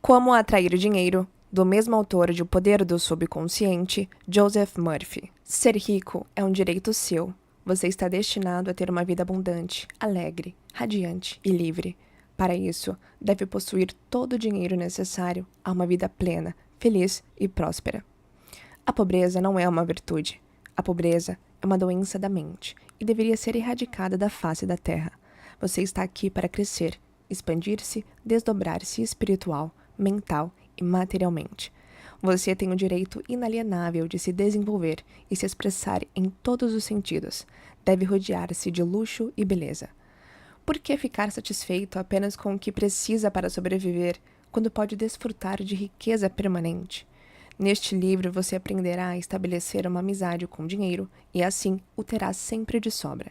Como Atrair Dinheiro, do mesmo autor de O Poder do Subconsciente, Joseph Murphy. Ser rico é um direito seu. Você está destinado a ter uma vida abundante, alegre, radiante e livre. Para isso, deve possuir todo o dinheiro necessário a uma vida plena, feliz e próspera. A pobreza não é uma virtude. A pobreza é uma doença da mente e deveria ser erradicada da face da terra. Você está aqui para crescer, expandir-se, desdobrar-se espiritual, mental e materialmente. Você tem o direito inalienável de se desenvolver e se expressar em todos os sentidos. Deve rodear-se de luxo e beleza. Por que ficar satisfeito apenas com o que precisa para sobreviver, quando pode desfrutar de riqueza permanente? Neste livro você aprenderá a estabelecer uma amizade com o dinheiro e assim o terá sempre de sobra.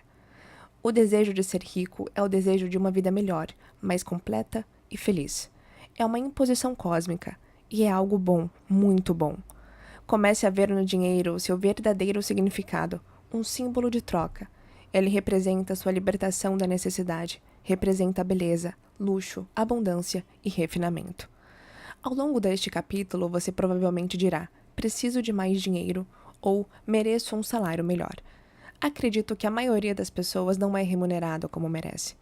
O desejo de ser rico é o desejo de uma vida melhor, mais completa e feliz. É uma imposição cósmica e é algo bom, muito bom. Comece a ver no dinheiro o seu verdadeiro significado, um símbolo de troca. Ele representa sua libertação da necessidade, representa a beleza, luxo, abundância e refinamento. Ao longo deste capítulo, você provavelmente dirá: preciso de mais dinheiro ou mereço um salário melhor. Acredito que a maioria das pessoas não é remunerada como merece.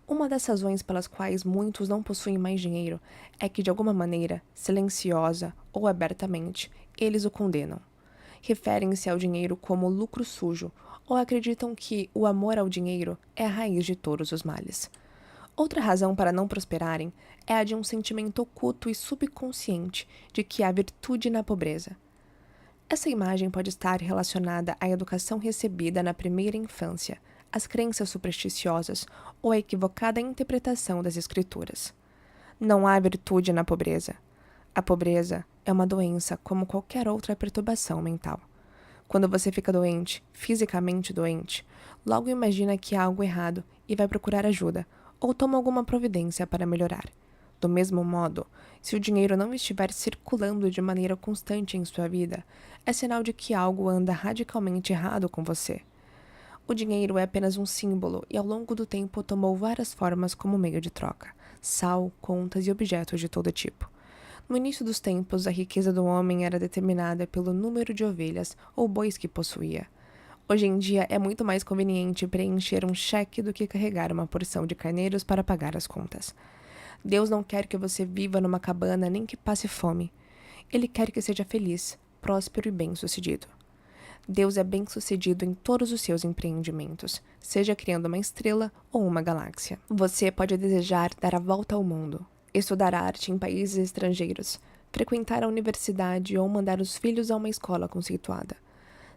Uma das razões pelas quais muitos não possuem mais dinheiro é que, de alguma maneira, silenciosa ou abertamente, eles o condenam. Referem-se ao dinheiro como lucro sujo ou acreditam que o amor ao dinheiro é a raiz de todos os males. Outra razão para não prosperarem é a de um sentimento oculto e subconsciente de que há virtude na pobreza. Essa imagem pode estar relacionada à educação recebida na primeira infância, às crenças supersticiosas ou à equivocada interpretação das escrituras. Não há virtude na pobreza. A pobreza é uma doença como qualquer outra perturbação mental. Quando você fica doente, fisicamente doente, logo imagina que há algo errado e vai procurar ajuda, ou toma alguma providência para melhorar. Do mesmo modo, se o dinheiro não estiver circulando de maneira constante em sua vida, é sinal de que algo anda radicalmente errado com você. O dinheiro é apenas um símbolo e ao longo do tempo tomou várias formas como meio de troca: sal, contas e objetos de todo tipo. No início dos tempos, a riqueza do homem era determinada pelo número de ovelhas ou bois que possuía. Hoje em dia, é muito mais conveniente preencher um cheque do que carregar uma porção de carneiros para pagar as contas. Deus não quer que você viva numa cabana nem que passe fome. Ele quer que seja feliz, próspero e bem-sucedido. Deus é bem-sucedido em todos os seus empreendimentos, seja criando uma estrela ou uma galáxia. Você pode desejar dar a volta ao mundo, estudar arte em países estrangeiros, frequentar a universidade ou mandar os filhos a uma escola conceituada.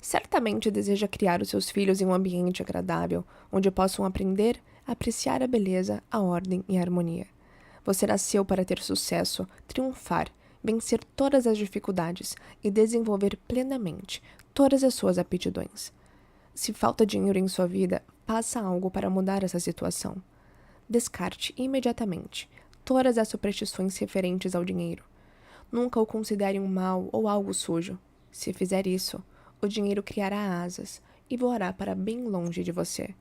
Certamente deseja criar os seus filhos em um ambiente agradável, onde possam aprender a apreciar a beleza, a ordem e a harmonia. Você nasceu para ter sucesso, triunfar, vencer todas as dificuldades e desenvolver plenamente todas as suas aptidões. Se falta dinheiro em sua vida, faça algo para mudar essa situação. Descarte imediatamente todas as superstições referentes ao dinheiro. Nunca o considere um mal ou algo sujo. Se fizer isso, o dinheiro criará asas e voará para bem longe de você.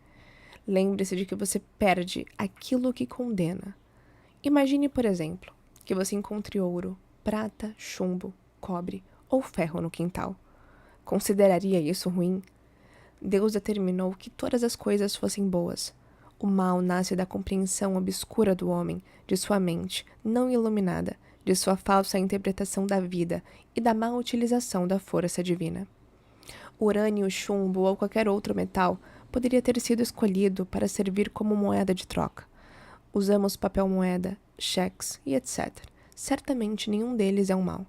Lembre-se de que você perde aquilo que condena. Imagine, por exemplo, que você encontre ouro, prata, chumbo, cobre ou ferro no quintal. Consideraria isso ruim? Deus determinou que todas as coisas fossem boas. O mal nasce da compreensão obscura do homem, de sua mente não iluminada, de sua falsa interpretação da vida e da má utilização da força divina. O urânio, chumbo ou qualquer outro metal poderia ter sido escolhido para servir como moeda de troca. Usamos papel moeda, cheques e etc. Certamente nenhum deles é um mal.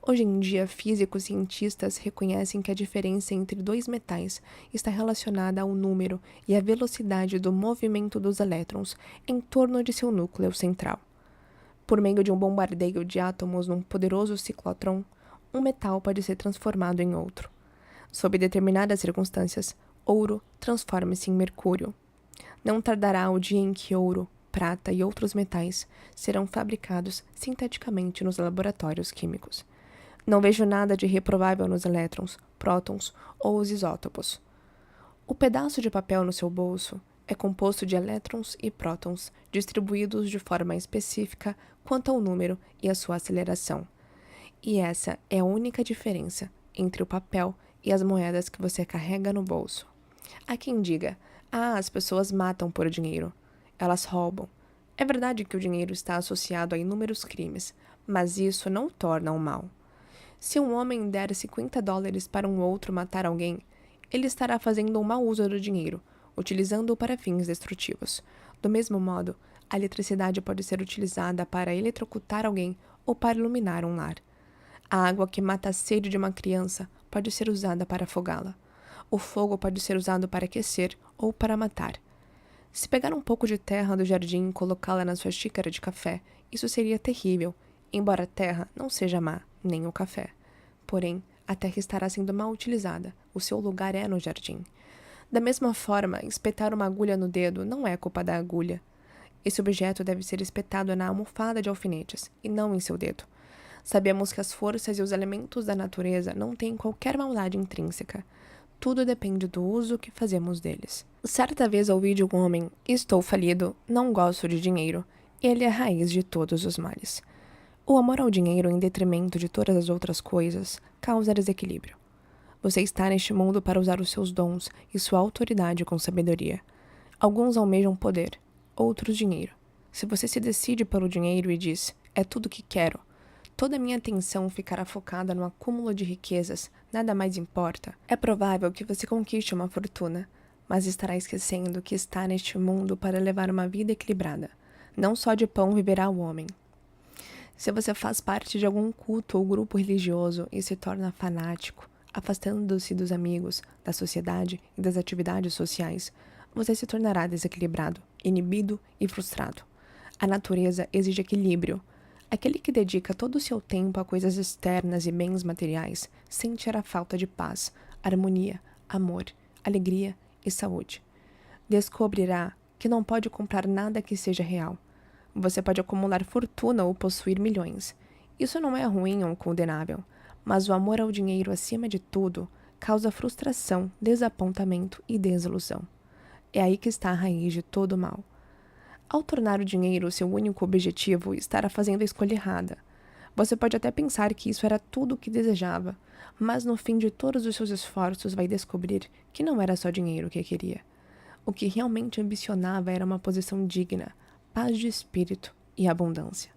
Hoje em dia, físicos e cientistas reconhecem que a diferença entre dois metais está relacionada ao número e à velocidade do movimento dos elétrons em torno de seu núcleo central. Por meio de um bombardeio de átomos num poderoso ciclotron, um metal pode ser transformado em outro. Sob determinadas circunstâncias, ouro transforma-se em mercúrio. Não tardará o dia em que ouro, prata e outros metais serão fabricados sinteticamente nos laboratórios químicos. Não vejo nada de reprovável nos elétrons, prótons ou os isótopos. O pedaço de papel no seu bolso É composto de elétrons e prótons, distribuídos de forma específica quanto ao número e a sua aceleração. E essa é a única diferença entre o papel e as moedas que você carrega no bolso. Há quem diga: as pessoas matam por dinheiro. Elas roubam. É verdade que o dinheiro está associado a inúmeros crimes, mas isso não o torna um mal. Se um homem der $50 para um outro matar alguém, ele estará fazendo um mau uso do dinheiro, utilizando-o para fins destrutivos. Do mesmo modo, a eletricidade pode ser utilizada para eletrocutar alguém ou para iluminar um lar. A água que mata a sede de uma criança pode ser usada para afogá-la. O fogo pode ser usado para aquecer ou para matar. Se pegar um pouco de terra do jardim e colocá-la na sua xícara de café, isso seria terrível, embora a terra não seja má, nem o café. Porém, a terra estará sendo mal utilizada, o seu lugar é no jardim. Da mesma forma, espetar uma agulha no dedo não é culpa da agulha. Esse objeto deve ser espetado na almofada de alfinetes, e não em seu dedo. Sabemos que as forças e os elementos da natureza não têm qualquer maldade intrínseca. Tudo depende do uso que fazemos deles. Certa vez ouvi de um homem: estou falido, não gosto de dinheiro. Ele é a raiz de todos os males. O amor ao dinheiro em detrimento de todas as outras coisas causa desequilíbrio. Você está neste mundo para usar os seus dons e sua autoridade com sabedoria. Alguns almejam poder, outros dinheiro. Se você se decide pelo dinheiro e diz: é tudo que quero, toda a minha atenção ficará focada no acúmulo de riquezas, nada mais importa. É provável que você conquiste uma fortuna, mas estará esquecendo que está neste mundo para levar uma vida equilibrada. Não só de pão viverá o homem. Se você faz parte de algum culto ou grupo religioso e se torna fanático, afastando-se dos amigos, da sociedade e das atividades sociais, você se tornará desequilibrado, inibido e frustrado. A natureza exige equilíbrio. Aquele que dedica todo o seu tempo a coisas externas e bens materiais sentirá falta de paz, harmonia, amor, alegria e saúde. Descobrirá que não pode comprar nada que seja real. Você pode acumular fortuna ou possuir milhões. Isso não é ruim ou condenável, mas o amor ao dinheiro acima de tudo causa frustração, desapontamento e desilusão. É aí que está a raiz de todo o mal. Ao tornar o dinheiro seu único objetivo, estará fazendo a escolha errada. Você pode até pensar que isso era tudo o que desejava, mas no fim de todos os seus esforços vai descobrir que não era só dinheiro que queria. O que realmente ambicionava era uma posição digna, paz de espírito e abundância.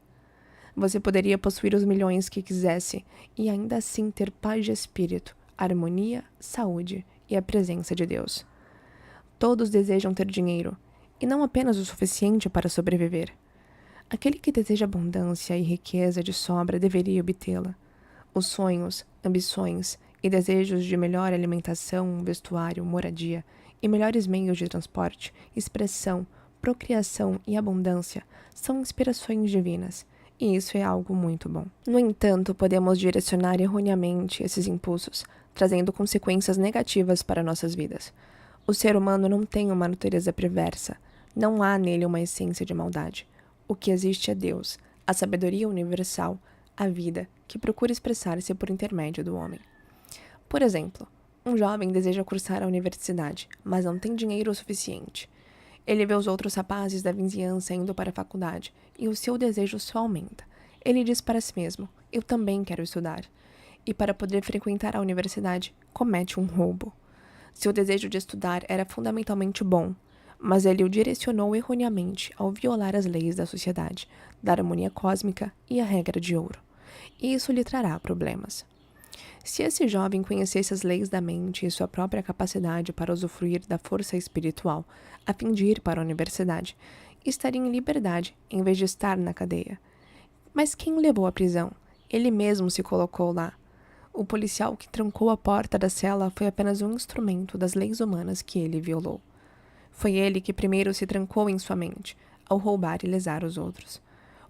Você poderia possuir os milhões que quisesse e ainda assim ter paz de espírito, harmonia, saúde e a presença de Deus. Todos desejam ter dinheiro, e não apenas o suficiente para sobreviver. Aquele que deseja abundância e riqueza de sobra deveria obtê-la. Os sonhos, ambições e desejos de melhor alimentação, vestuário, moradia e melhores meios de transporte, expressão, procriação e abundância são inspirações divinas, e isso é algo muito bom. No entanto, podemos direcionar erroneamente esses impulsos, trazendo consequências negativas para nossas vidas. O ser humano não tem uma natureza perversa, não há nele uma essência de maldade. O que existe é Deus, a sabedoria universal, a vida, que procura expressar-se por intermédio do homem. Por exemplo, um jovem deseja cursar a universidade, mas não tem dinheiro o suficiente. Ele vê os outros rapazes da vizinhança indo para a faculdade, e o seu desejo só aumenta. Ele diz para si mesmo: eu também quero estudar. E para poder frequentar a universidade, comete um roubo. Seu desejo de estudar era fundamentalmente bom, mas ele o direcionou erroneamente ao violar as leis da sociedade, da harmonia cósmica e a regra de ouro. E isso lhe trará problemas. Se esse jovem conhecesse as leis da mente e sua própria capacidade para usufruir da força espiritual, a fim de ir para a universidade, estaria em liberdade em vez de estar na cadeia. Mas quem o levou à prisão? Ele mesmo se colocou lá. O policial que trancou a porta da cela foi apenas um instrumento das leis humanas que ele violou. Foi ele que primeiro se trancou em sua mente, ao roubar e lesar os outros.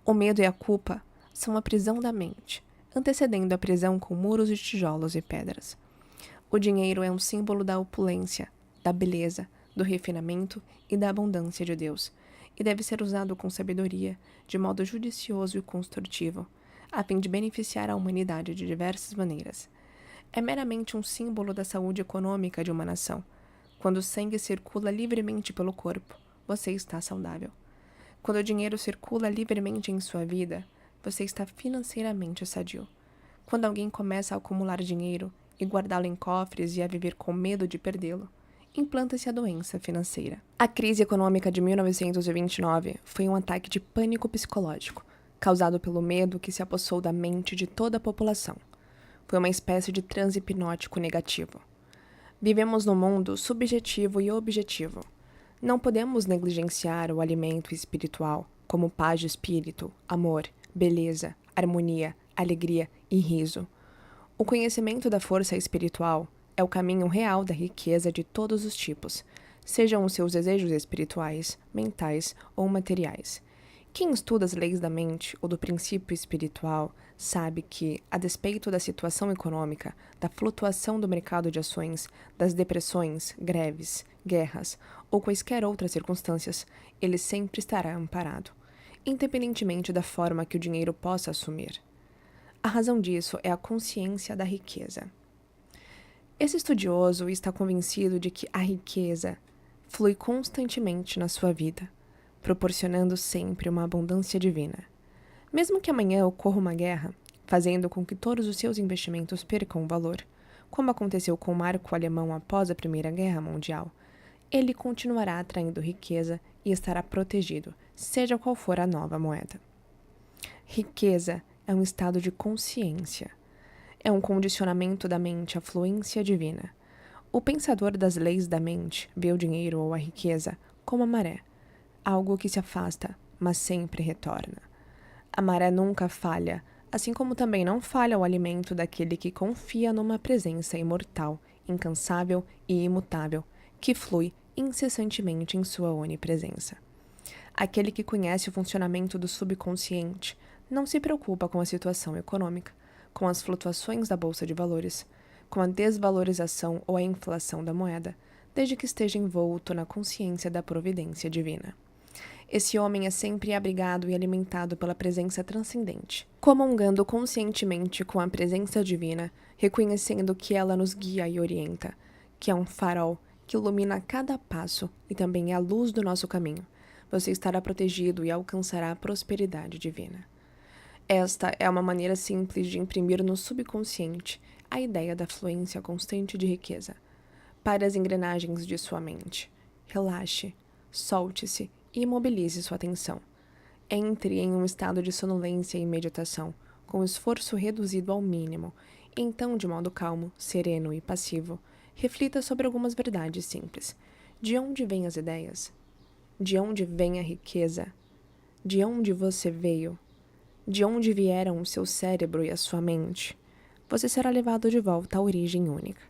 O medo e a culpa são a prisão da mente, antecedendo a prisão com muros de tijolos e pedras. O dinheiro é um símbolo da opulência, da beleza, do refinamento e da abundância de Deus, e deve ser usado com sabedoria, de modo judicioso e construtivo, a fim de beneficiar a humanidade de diversas maneiras. É meramente um símbolo da saúde econômica de uma nação. Quando o sangue circula livremente pelo corpo, você está saudável. Quando o dinheiro circula livremente em sua vida, você está financeiramente sadio. Quando alguém começa a acumular dinheiro e guardá-lo em cofres e a viver com medo de perdê-lo, implanta-se a doença financeira. A crise econômica de 1929 foi um ataque de pânico psicológico, causado pelo medo que se apossou da mente de toda a população. Foi uma espécie de transe hipnótico negativo. Vivemos num mundo subjetivo e objetivo. Não podemos negligenciar o alimento espiritual, como paz de espírito, amor, beleza, harmonia, alegria e riso. O conhecimento da força espiritual é o caminho real da riqueza de todos os tipos, sejam os seus desejos espirituais, mentais ou materiais. Quem estuda as leis da mente ou do princípio espiritual sabe que, a despeito da situação econômica, da flutuação do mercado de ações, das depressões, greves, guerras ou quaisquer outras circunstâncias, ele sempre estará amparado, independentemente da forma que o dinheiro possa assumir. A razão disso é a consciência da riqueza. Esse estudioso está convencido de que a riqueza flui constantemente na sua vida, proporcionando sempre uma abundância divina. Mesmo que amanhã ocorra uma guerra, fazendo com que todos os seus investimentos percam valor, como aconteceu com o marco alemão após a Primeira Guerra Mundial, ele continuará atraindo riqueza e estará protegido, seja qual for a nova moeda. Riqueza é um estado de consciência. É um condicionamento da mente à fluência divina. O pensador das leis da mente vê o dinheiro ou a riqueza como a maré, algo que se afasta, mas sempre retorna. A maré nunca falha, assim como também não falha o alimento daquele que confia numa presença imortal, incansável e imutável, que flui incessantemente em sua onipresença. Aquele que conhece o funcionamento do subconsciente não se preocupa com a situação econômica, com as flutuações da bolsa de valores, com a desvalorização ou a inflação da moeda, desde que esteja envolto na consciência da providência divina. Esse homem é sempre abrigado e alimentado pela presença transcendente, comungando conscientemente com a presença divina, reconhecendo que ela nos guia e orienta, que é um farol que ilumina cada passo e também é a luz do nosso caminho. Você estará protegido e alcançará a prosperidade divina. Esta é uma maneira simples de imprimir no subconsciente a ideia da fluência constante de riqueza. Pare as engrenagens de sua mente. Relaxe, solte-se e imobilize sua atenção. Entre em um estado de sonolência e meditação, com o esforço reduzido ao mínimo, e então, de modo calmo, sereno e passivo, reflita sobre algumas verdades simples. De onde vêm as ideias? De onde vem a riqueza? De onde você veio? De onde vieram o seu cérebro e a sua mente? Você será levado de volta à origem única.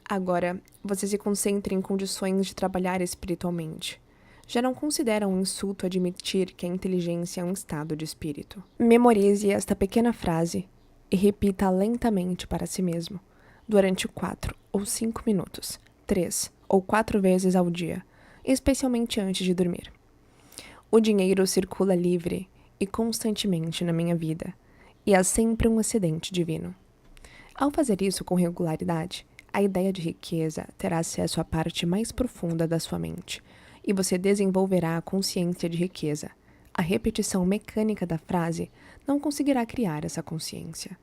Agora, você se concentre em condições de trabalhar espiritualmente. Já não considera um insulto admitir que a inteligência é um estado de espírito. Memorize esta pequena frase e repita lentamente para si mesmo, durante 4 ou 5 minutos, 3 ou 4 vezes ao dia, especialmente antes de dormir. O dinheiro circula livre e constantemente na minha vida, e há sempre um excedente divino. Ao fazer isso com regularidade, a ideia de riqueza terá acesso à parte mais profunda da sua mente, e você desenvolverá a consciência de riqueza. A repetição mecânica da frase não conseguirá criar essa consciência.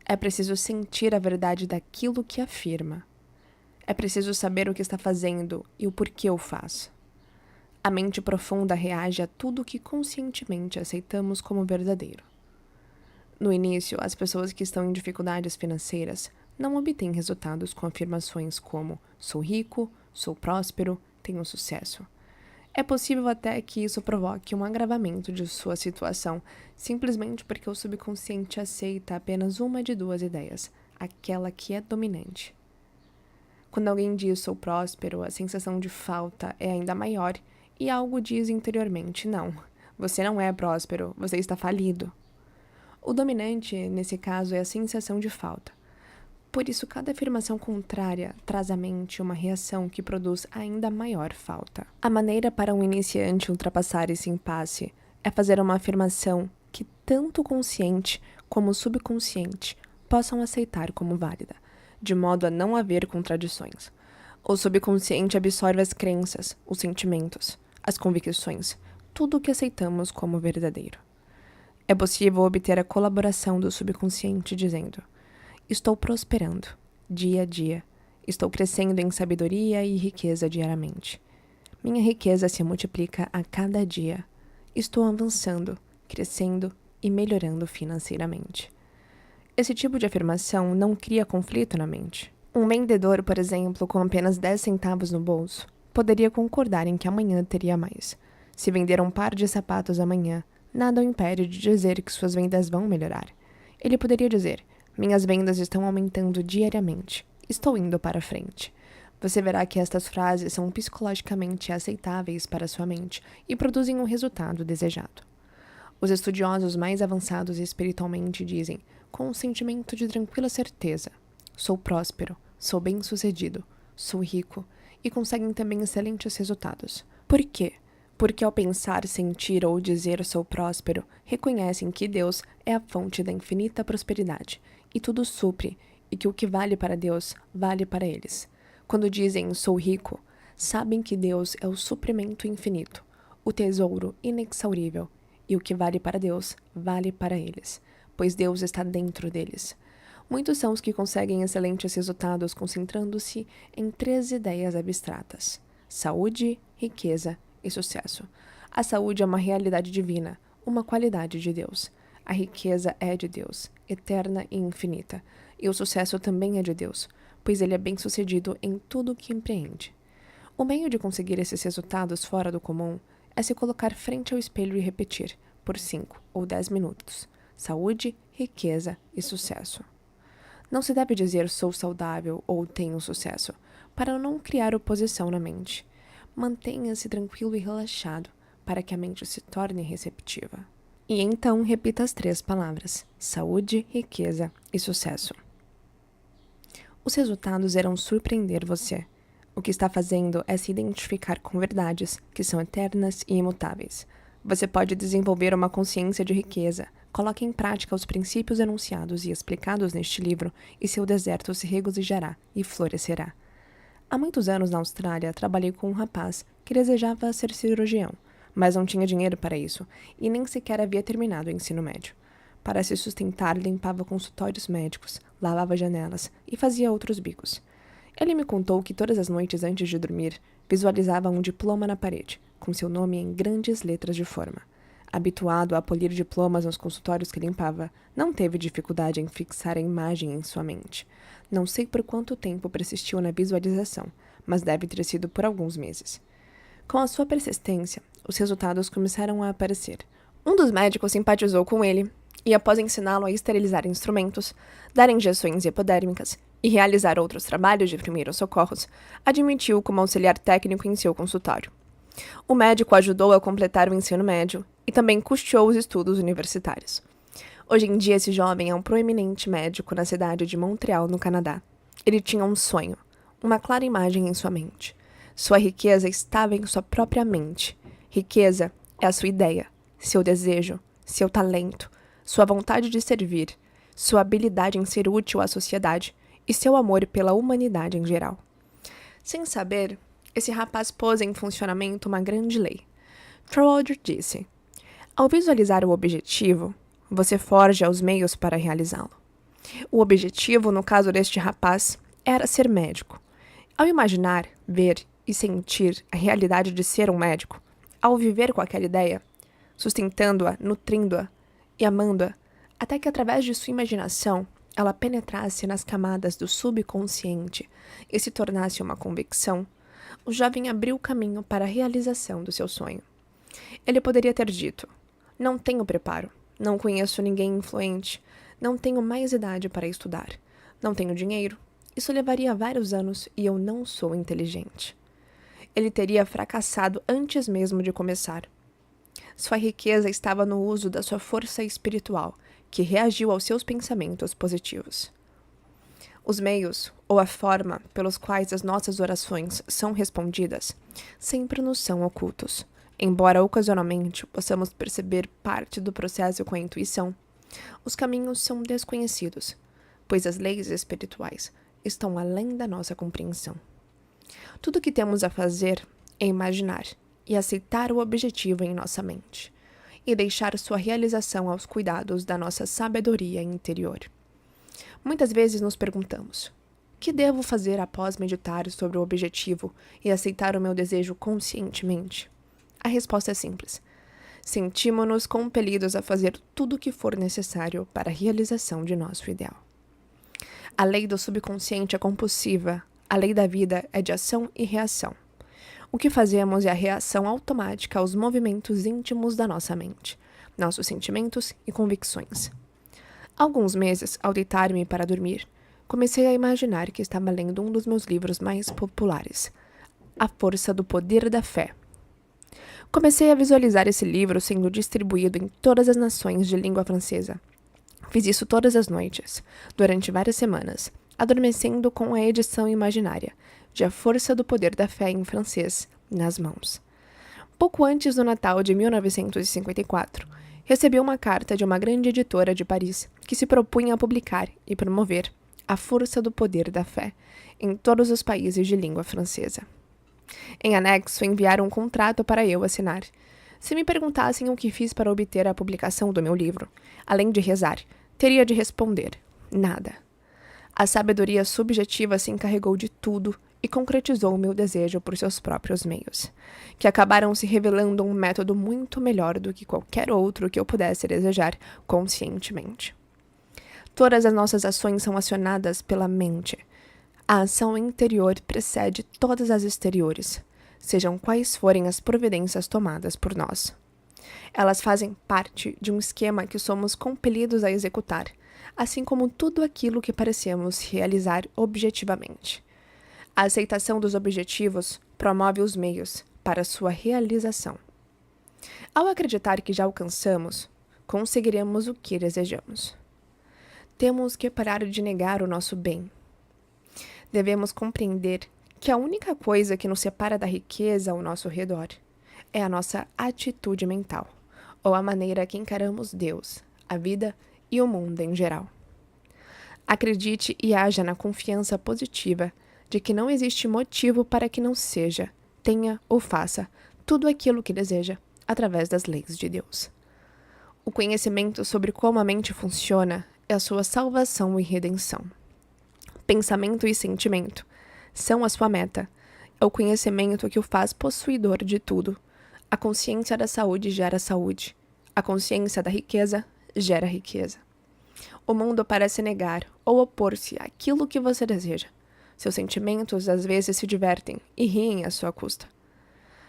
É preciso sentir a verdade daquilo que afirma. É preciso saber o que está fazendo e o porquê o faz. A mente profunda reage a tudo que conscientemente aceitamos como verdadeiro. No início, as pessoas que estão em dificuldades financeiras não obtêm resultados com afirmações como sou rico, sou próspero, tenho sucesso. É possível até que isso provoque um agravamento de sua situação, simplesmente porque o subconsciente aceita apenas uma de duas ideias, aquela que é dominante. Quando alguém diz sou próspero, a sensação de falta é ainda maior e algo diz interiormente não, você não é próspero, você está falido. O dominante, nesse caso, é a sensação de falta. Por isso, cada afirmação contrária traz à mente uma reação que produz ainda maior falta. A maneira para um iniciante ultrapassar esse impasse é fazer uma afirmação que tanto o consciente como o subconsciente possam aceitar como válida, de modo a não haver contradições. O subconsciente absorve as crenças, os sentimentos, as convicções, tudo o que aceitamos como verdadeiro. É possível obter a colaboração do subconsciente dizendo: estou prosperando, dia a dia. Estou crescendo em sabedoria e riqueza diariamente. Minha riqueza se multiplica a cada dia. Estou avançando, crescendo e melhorando financeiramente. Esse tipo de afirmação não cria conflito na mente. Um vendedor, por exemplo, com apenas 10 centavos no bolso, poderia concordar em que amanhã teria mais. Se vender um par de sapatos amanhã, nada o impede de dizer que suas vendas vão melhorar. Ele poderia dizer: minhas vendas estão aumentando diariamente. Estou indo para frente. Você verá que estas frases são psicologicamente aceitáveis para sua mente e produzem o resultado desejado. Os estudiosos mais avançados espiritualmente dizem, com um sentimento de tranquila certeza: sou próspero, sou bem-sucedido, sou rico, e conseguem também excelentes resultados. Por quê? Porque ao pensar, sentir ou dizer sou próspero, reconhecem que Deus é a fonte da infinita prosperidade, e tudo supre, e que o que vale para Deus, vale para eles. Quando dizem sou rico, sabem que Deus é o suprimento infinito, o tesouro inexaurível, e o que vale para Deus, vale para eles, pois Deus está dentro deles. Muitos são os que conseguem excelentes resultados concentrando-se em 3 ideias abstratas: saúde, riqueza e sucesso. A saúde é uma realidade divina, uma qualidade de Deus. A riqueza é de Deus, eterna e infinita, e o sucesso também é de Deus, pois ele é bem-sucedido em tudo o que empreende. O meio de conseguir esses resultados fora do comum é se colocar frente ao espelho e repetir, por 5 ou 10 minutos, saúde, riqueza e sucesso. Não se deve dizer sou saudável ou tenho sucesso, para não criar oposição na mente. Mantenha-se tranquilo e relaxado, para que a mente se torne receptiva. E então repita as 3 palavras: saúde, riqueza e sucesso. Os resultados irão surpreender você. O que está fazendo é se identificar com verdades que são eternas e imutáveis. Você pode desenvolver uma consciência de riqueza. Coloque em prática os princípios enunciados e explicados neste livro, e seu deserto se regozijará e florescerá. Há muitos anos na Austrália, trabalhei com um rapaz que desejava ser cirurgião, mas não tinha dinheiro para isso, e nem sequer havia terminado o ensino médio. Para se sustentar, limpava consultórios médicos, lavava janelas e fazia outros bicos. Ele me contou que todas as noites antes de dormir, visualizava um diploma na parede, com seu nome em grandes letras de forma. Habituado a polir diplomas nos consultórios que limpava, não teve dificuldade em fixar a imagem em sua mente. Não sei por quanto tempo persistiu na visualização, mas deve ter sido por alguns meses. Com a sua persistência, os resultados começaram a aparecer. Um dos médicos simpatizou com ele e, após ensiná-lo a esterilizar instrumentos, dar injeções hipodérmicas e realizar outros trabalhos de primeiros socorros, admitiu como auxiliar técnico em seu consultório. O médico ajudou a completar o ensino médio e também custeou os estudos universitários. Hoje em dia, esse jovem é um proeminente médico na cidade de Montreal, no Canadá. Ele tinha um sonho, uma clara imagem em sua mente. Sua riqueza estava em sua própria mente. Riqueza é a sua ideia, seu desejo, seu talento, sua vontade de servir, sua habilidade em ser útil à sociedade e seu amor pela humanidade em geral. Sem saber, esse rapaz pôs em funcionamento uma grande lei. Trowalder disse: ao visualizar o objetivo, você forja os meios para realizá-lo. O objetivo, no caso deste rapaz, era ser médico. Ao imaginar, ver e sentir a realidade de ser um médico, ao viver com aquela ideia, sustentando-a, nutrindo-a e amando-a, até que através de sua imaginação ela penetrasse nas camadas do subconsciente e se tornasse uma convicção, o jovem abriu o caminho para a realização do seu sonho. Ele poderia ter dito: não tenho preparo, não conheço ninguém influente, não tenho mais idade para estudar, não tenho dinheiro, isso levaria vários anos e eu não sou inteligente. Ele teria fracassado antes mesmo de começar. Sua riqueza estava no uso da sua força espiritual, que reagiu aos seus pensamentos positivos. Os meios, ou a forma pelos quais as nossas orações são respondidas, sempre nos são ocultos. Embora ocasionalmente possamos perceber parte do processo com a intuição, os caminhos são desconhecidos, pois as leis espirituais estão além da nossa compreensão. Tudo o que temos a fazer é imaginar e aceitar o objetivo em nossa mente, e deixar sua realização aos cuidados da nossa sabedoria interior. Muitas vezes nos perguntamos: o que devo fazer após meditar sobre o objetivo e aceitar o meu desejo conscientemente? A resposta é simples. Sentimos-nos compelidos a fazer tudo o que for necessário para a realização de nosso ideal. A lei do subconsciente é compulsiva, a lei da vida é de ação e reação. O que fazemos é a reação automática aos movimentos íntimos da nossa mente, nossos sentimentos e convicções. Há alguns meses, ao deitar-me para dormir, comecei a imaginar que estava lendo um dos meus livros mais populares, A Força do Poder da Fé. Comecei a visualizar esse livro sendo distribuído em todas as nações de língua francesa. Fiz isso todas as noites, durante várias semanas, adormecendo com a edição imaginária de A Força do Poder da Fé em francês nas mãos. Pouco antes do Natal de 1954, recebi uma carta de uma grande editora de Paris que se propunha a publicar e promover A Força do Poder da Fé em todos os países de língua francesa. Em anexo, enviaram um contrato para eu assinar. Se me perguntassem o que fiz para obter a publicação do meu livro, além de rezar, teria de responder: nada. A sabedoria subjetiva se encarregou de tudo e concretizou o meu desejo por seus próprios meios, que acabaram se revelando um método muito melhor do que qualquer outro que eu pudesse desejar conscientemente. Todas as nossas ações são acionadas pela mente. A ação interior precede todas as exteriores, sejam quais forem as providências tomadas por nós. Elas fazem parte de um esquema que somos compelidos a executar, assim como tudo aquilo que parecemos realizar objetivamente. A aceitação dos objetivos promove os meios para sua realização. Ao acreditar que já alcançamos, conseguiremos o que desejamos. Temos que parar de negar o nosso bem. Devemos compreender que a única coisa que nos separa da riqueza ao nosso redor é a nossa atitude mental, ou a maneira que encaramos Deus, a vida e o mundo em geral. Acredite e haja na confiança positiva de que não existe motivo para que não seja, tenha ou faça tudo aquilo que deseja através das leis de Deus. O conhecimento sobre como a mente funciona é a sua salvação e redenção. Pensamento e sentimento são a sua meta. É o conhecimento que o faz possuidor de tudo. A consciência da saúde gera saúde. A consciência da riqueza gera riqueza. O mundo parece negar ou opor-se àquilo que você deseja. Seus sentimentos às vezes se divertem e riem à sua custa.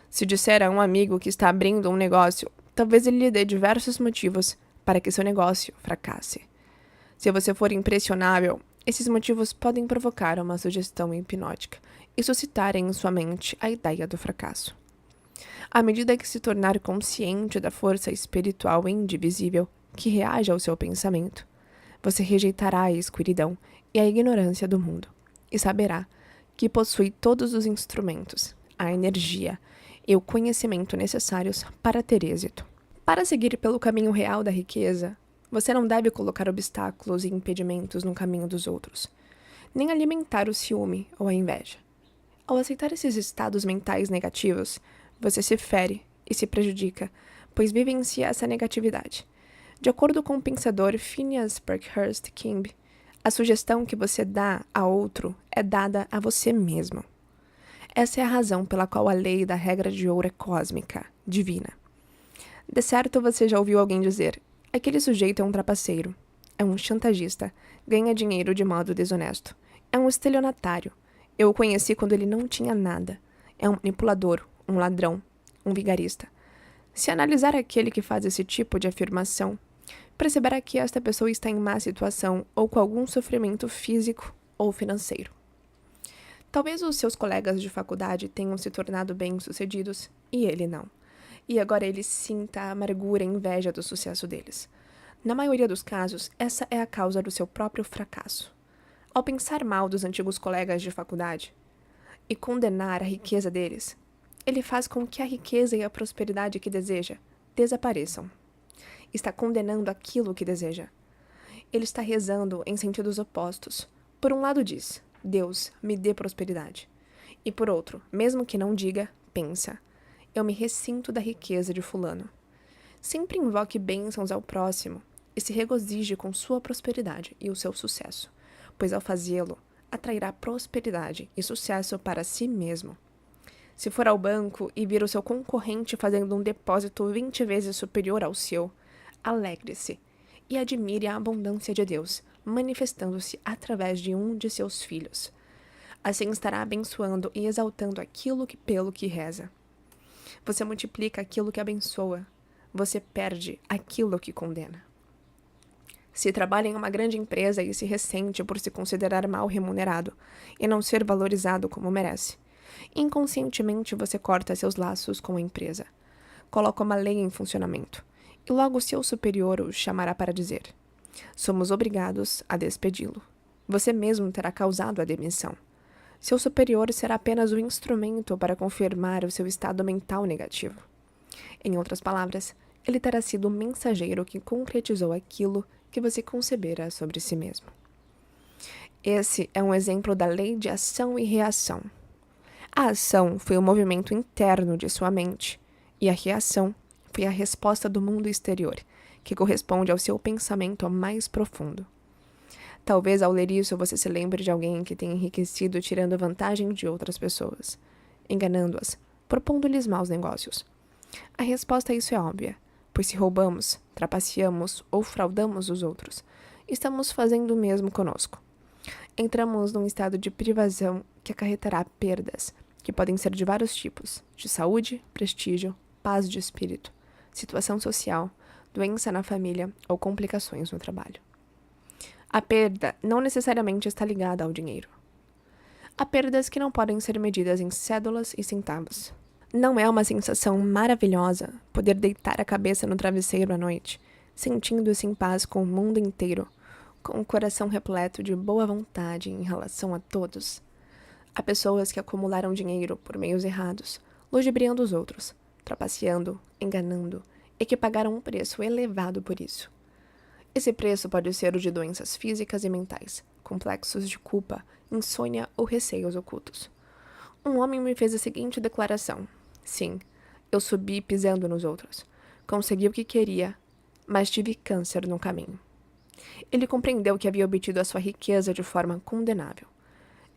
Se disser a um amigo que está abrindo um negócio, talvez ele lhe dê diversos motivos para que seu negócio fracasse. Se você for impressionável, esses motivos podem provocar uma sugestão hipnótica e suscitar em sua mente a ideia do fracasso. À medida que se tornar consciente da força espiritual indivisível que reage ao seu pensamento, você rejeitará a escuridão e a ignorância do mundo e saberá que possui todos os instrumentos, a energia e o conhecimento necessários para ter êxito. Para seguir pelo caminho real da riqueza, você não deve colocar obstáculos e impedimentos no caminho dos outros, nem alimentar o ciúme ou a inveja. Ao aceitar esses estados mentais negativos, você se fere e se prejudica, pois vivencia essa negatividade. De acordo com o pensador Phineas Parkhurst King, a sugestão que você dá a outro é dada a você mesmo. Essa é a razão pela qual a lei da regra de ouro é cósmica, divina. De certo, você já ouviu alguém dizer: aquele sujeito é um trapaceiro, é um chantagista, ganha dinheiro de modo desonesto, é um estelionatário. Eu o conheci quando ele não tinha nada. É um manipulador, um ladrão, um vigarista. Se analisar aquele que faz esse tipo de afirmação, perceberá que esta pessoa está em má situação ou com algum sofrimento físico ou financeiro. Talvez os seus colegas de faculdade tenham se tornado bem-sucedidos e ele não. E agora ele sinta a amargura e inveja do sucesso deles. Na maioria dos casos, essa é a causa do seu próprio fracasso. Ao pensar mal dos antigos colegas de faculdade e condenar a riqueza deles, ele faz com que a riqueza e a prosperidade que deseja desapareçam. Está condenando aquilo que deseja. Ele está rezando em sentidos opostos. Por um lado diz: Deus, me dê prosperidade. E por outro, mesmo que não diga, pensa: eu me ressinto da riqueza de fulano. Sempre invoque bênçãos ao próximo e se regozije com sua prosperidade e o seu sucesso, pois ao fazê-lo, atrairá prosperidade e sucesso para si mesmo. Se for ao banco e vir o seu concorrente fazendo um depósito 20 vezes superior ao seu, alegre-se e admire a abundância de Deus, manifestando-se através de um de seus filhos. Assim estará abençoando e exaltando aquilo pelo que reza. Você multiplica aquilo que abençoa. Você perde aquilo que condena. Se trabalha em uma grande empresa e se ressente por se considerar mal remunerado e não ser valorizado como merece, inconscientemente você corta seus laços com a empresa, coloca uma lei em funcionamento, e logo seu superior o chamará para dizer: somos obrigados a despedi-lo. Você mesmo terá causado a demissão. Seu superior será apenas o instrumento para confirmar o seu estado mental negativo. Em outras palavras, ele terá sido o mensageiro que concretizou aquilo que você concebera sobre si mesmo. Esse é um exemplo da lei de ação e reação. A ação foi o movimento interno de sua mente, e a reação foi a resposta do mundo exterior, que corresponde ao seu pensamento mais profundo. Talvez ao ler isso você se lembre de alguém que tenha enriquecido tirando vantagem de outras pessoas, enganando-as, propondo-lhes maus negócios. A resposta a isso é óbvia, pois se roubamos, trapaceamos ou fraudamos os outros, estamos fazendo o mesmo conosco. Entramos num estado de privação que acarretará perdas, que podem ser de vários tipos, de saúde, prestígio, paz de espírito, situação social, doença na família ou complicações no trabalho. A perda não necessariamente está ligada ao dinheiro. Há perdas que não podem ser medidas em cédulas e centavos. Não é uma sensação maravilhosa poder deitar a cabeça no travesseiro à noite, sentindo-se em paz com o mundo inteiro, com o coração repleto de boa vontade em relação a todos. Há pessoas que acumularam dinheiro por meios errados, ludibriando os outros, trapaceando, enganando, e que pagaram um preço elevado por isso. Esse preço pode ser o de doenças físicas e mentais, complexos de culpa, insônia ou receios ocultos. Um homem me fez a seguinte declaração: sim, eu subi pisando nos outros. Consegui o que queria, mas tive câncer no caminho. Ele compreendeu que havia obtido a sua riqueza de forma condenável.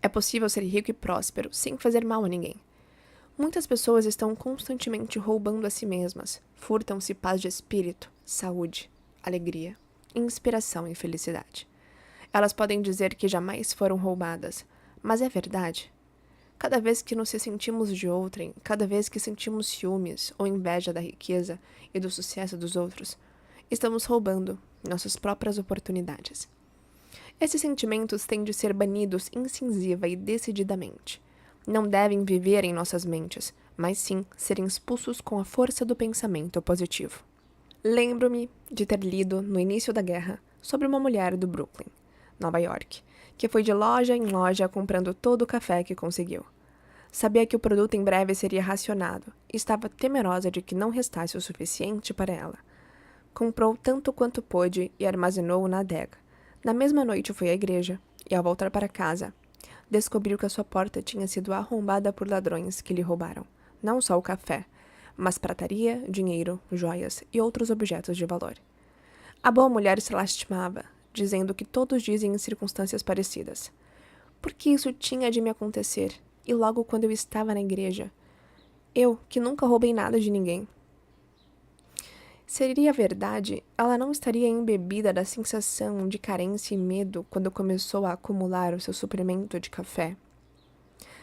É possível ser rico e próspero sem fazer mal a ninguém. Muitas pessoas estão constantemente roubando a si mesmas, furtam-se paz de espírito, saúde, alegria, inspiração e felicidade. Elas podem dizer que jamais foram roubadas, mas é verdade. Cada vez que nos sentimos de outrem, cada vez que sentimos ciúmes ou inveja da riqueza e do sucesso dos outros, estamos roubando nossas próprias oportunidades. Esses sentimentos têm de ser banidos incisiva e decididamente. Não devem viver em nossas mentes, mas sim serem expulsos com a força do pensamento positivo. Lembro-me de ter lido, no início da guerra, sobre uma mulher do Brooklyn, Nova York, que foi de loja em loja comprando todo o café que conseguiu. Sabia que o produto em breve seria racionado e estava temerosa de que não restasse o suficiente para ela. Comprou tanto quanto pôde e armazenou-o na adega. Na mesma noite foi à igreja e, ao voltar para casa, descobriu que a sua porta tinha sido arrombada por ladrões que lhe roubaram, não só o café, mas prataria, dinheiro, joias e outros objetos de valor. A boa mulher se lastimava, dizendo que todos dizem em circunstâncias parecidas. Por que isso tinha de me acontecer? E logo quando eu estava na igreja? Eu, que nunca roubei nada de ninguém. Seria verdade, ela não estaria embebida da sensação de carência e medo quando começou a acumular o seu suprimento de café.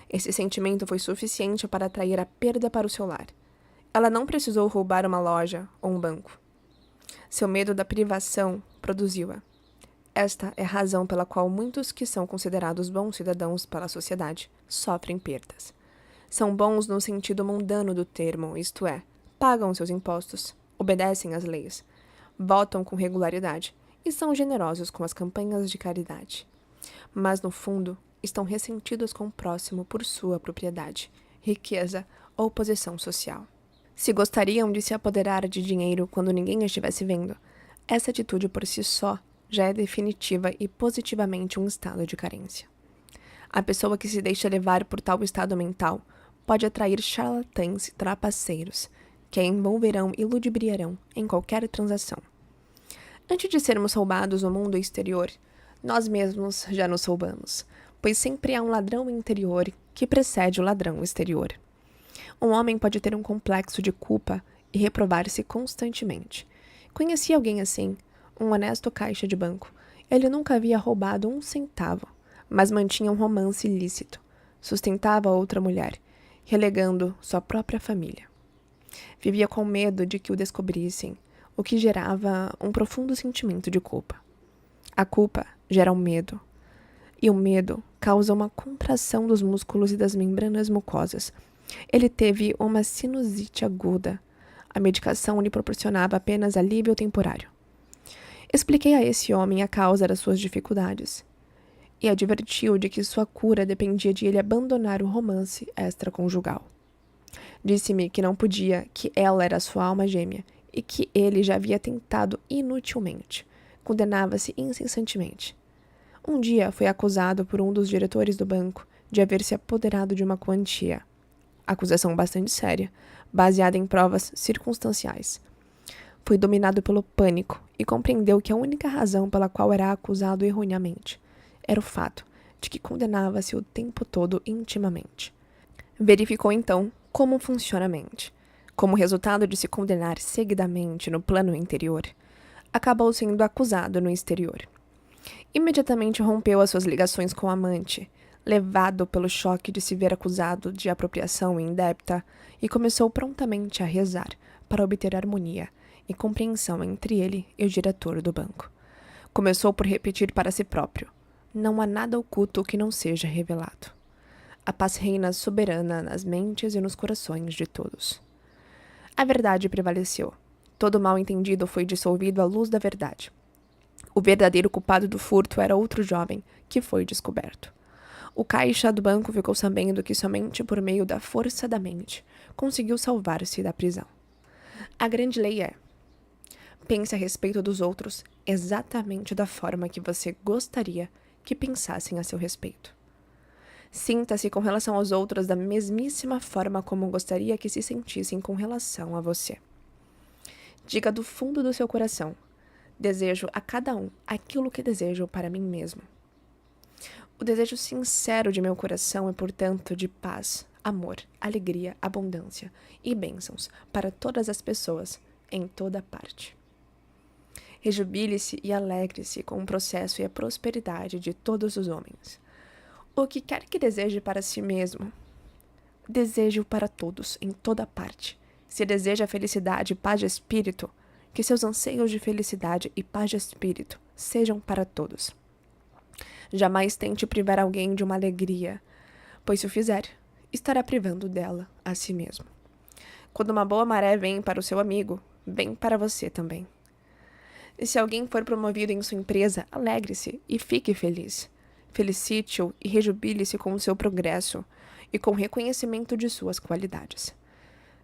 Esse sentimento foi suficiente para atrair a perda para o seu lar. Ela não precisou roubar uma loja ou um banco. Seu medo da privação produziu-a. Esta é a razão pela qual muitos que são considerados bons cidadãos pela sociedade sofrem perdas. São bons no sentido mundano do termo, isto é, pagam seus impostos, obedecem às leis, votam com regularidade e são generosos com as campanhas de caridade. Mas, no fundo, estão ressentidos com o próximo por sua propriedade, riqueza ou posição social. Se gostariam de se apoderar de dinheiro quando ninguém estivesse vendo, essa atitude por si só já é definitiva e positivamente um estado de carência. A pessoa que se deixa levar por tal estado mental pode atrair charlatães e trapaceiros, que a envolverão e ludibriarão em qualquer transação. Antes de sermos roubados no mundo exterior, nós mesmos já nos roubamos, pois sempre há um ladrão interior que precede o ladrão exterior. Um homem pode ter um complexo de culpa e reprovar-se constantemente. Conheci alguém assim, um honesto caixa de banco. Ele nunca havia roubado um centavo, mas mantinha um romance ilícito. Sustentava outra mulher, relegando sua própria família. Vivia com medo de que o descobrissem, o que gerava um profundo sentimento de culpa. A culpa gera um medo, e o medo causa uma contração dos músculos e das membranas mucosas. Ele teve uma sinusite aguda. A medicação lhe proporcionava apenas alívio temporário. Expliquei a esse homem a causa das suas dificuldades e advertiu de que sua cura dependia de ele abandonar o romance extraconjugal. Disse-me que não podia, que ela era sua alma gêmea e que ele já havia tentado inutilmente. Condenava-se incessantemente. Um dia foi acusado por um dos diretores do banco de haver se apoderado de uma quantia. Acusação bastante séria, baseada em provas circunstanciais. Foi dominado pelo pânico e compreendeu que a única razão pela qual era acusado erroneamente era o fato de que condenava-se o tempo todo intimamente. Verificou então como funciona a mente. Como resultado de se condenar seguidamente no plano interior, acabou sendo acusado no exterior. Imediatamente rompeu as suas ligações com o amante, levado pelo choque de se ver acusado de apropriação indébita, e começou prontamente a rezar para obter harmonia e compreensão entre ele e o diretor do banco. Começou por repetir para si próprio: não há nada oculto que não seja revelado. A paz reina soberana nas mentes e nos corações de todos. A verdade prevaleceu. Todo mal entendido foi dissolvido à luz da verdade. O verdadeiro culpado do furto era outro jovem, que foi descoberto. O caixa do banco ficou sabendo que somente por meio da força da mente conseguiu salvar-se da prisão. A grande lei é: pense a respeito dos outros exatamente da forma que você gostaria que pensassem a seu respeito. Sinta-se com relação aos outros da mesmíssima forma como gostaria que se sentissem com relação a você. Diga do fundo do seu coração: desejo a cada um aquilo que desejo para mim mesmo. O desejo sincero de meu coração é, portanto, de paz, amor, alegria, abundância e bênçãos para todas as pessoas, em toda parte. Rejubile-se e alegre-se com o processo e a prosperidade de todos os homens. O que quer que deseje para si mesmo, deseje-o para todos, em toda parte. Se deseja felicidade e paz de espírito, que seus anseios de felicidade e paz de espírito sejam para todos. Jamais tente privar alguém de uma alegria, pois se o fizer, estará privando dela a si mesmo. Quando uma boa maré vem para o seu amigo, vem para você também. E se alguém for promovido em sua empresa, alegre-se e fique feliz. Felicite-o e rejubile-se com o seu progresso e com o reconhecimento de suas qualidades.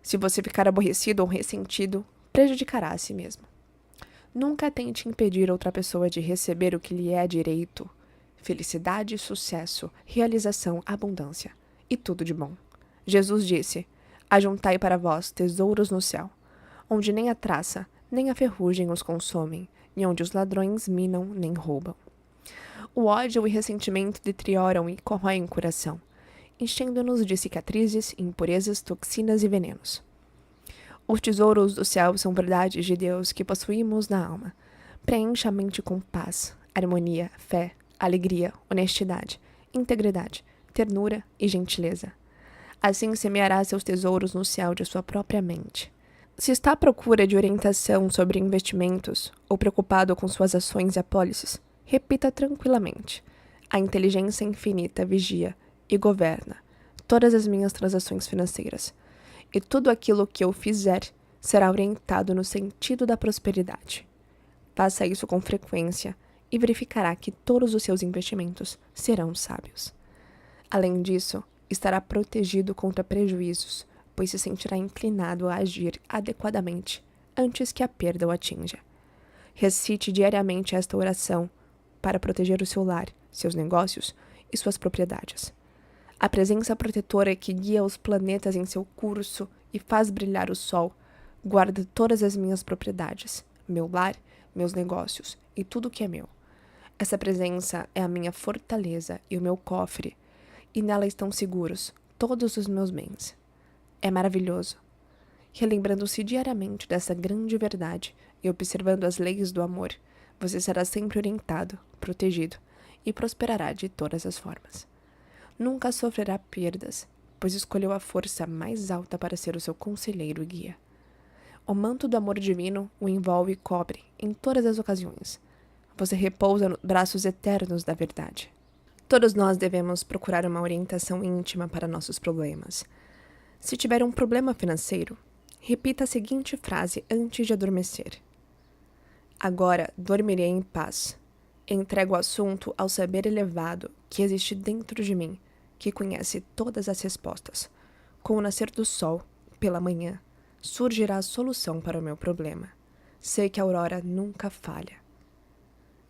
Se você ficar aborrecido ou ressentido, prejudicará a si mesmo. Nunca tente impedir outra pessoa de receber o que lhe é direito: felicidade, sucesso, realização, abundância e tudo de bom. Jesus disse: ajuntai para vós tesouros no céu, onde nem a traça, nem a ferrugem os consomem, e onde os ladrões minam nem roubam. O ódio e ressentimento deterioram e corroem o coração, enchendo-nos de cicatrizes, impurezas, toxinas e venenos. Os tesouros do céu são verdades de Deus que possuímos na alma. Preencha a mente com paz, harmonia, fé, alegria, honestidade, integridade, ternura e gentileza. Assim semeará seus tesouros no céu de sua própria mente. Se está à procura de orientação sobre investimentos ou preocupado com suas ações e apólices, repita tranquilamente: a inteligência infinita vigia e governa todas as minhas transações financeiras, e tudo aquilo que eu fizer será orientado no sentido da prosperidade. Faça isso com frequência e verificará que todos os seus investimentos serão sábios. Além disso, estará protegido contra prejuízos, pois se sentirá inclinado a agir adequadamente antes que a perda o atinja. Recite diariamente esta oração para proteger o seu lar, seus negócios e suas propriedades. A presença protetora que guia os planetas em seu curso e faz brilhar o sol guarda todas as minhas propriedades, meu lar, meus negócios e tudo que é meu. Essa presença é a minha fortaleza e o meu cofre, e nela estão seguros todos os meus bens. É maravilhoso. Relembrando-se diariamente dessa grande verdade e observando as leis do amor, você será sempre orientado, protegido e prosperará de todas as formas. Nunca sofrerá perdas, pois escolheu a força mais alta para ser o seu conselheiro e guia. O manto do amor divino o envolve e cobre em todas as ocasiões. Você repousa nos braços eternos da verdade. Todos nós devemos procurar uma orientação íntima para nossos problemas. Se tiver um problema financeiro, repita a seguinte frase antes de adormecer: agora dormirei em paz. Entrego o assunto ao saber elevado que existe dentro de mim, que conhece todas as respostas. Com o nascer do sol, pela manhã, surgirá a solução para o meu problema. Sei que a aurora nunca falha.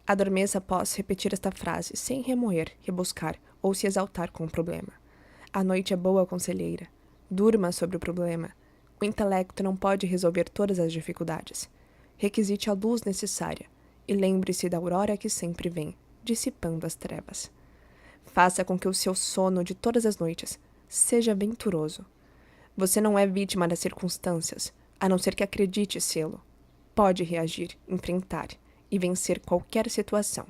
Adormeça após repetir esta frase, sem remoer, rebuscar ou se exaltar com o problema. A noite é boa conselheira. Durma sobre o problema. O intelecto não pode resolver todas as dificuldades. Requisite a luz necessária e lembre-se da aurora que sempre vem, dissipando as trevas. Faça com que o seu sono de todas as noites seja venturoso. Você não é vítima das circunstâncias, a não ser que acredite sê-lo. Pode reagir, enfrentar e vencer qualquer situação.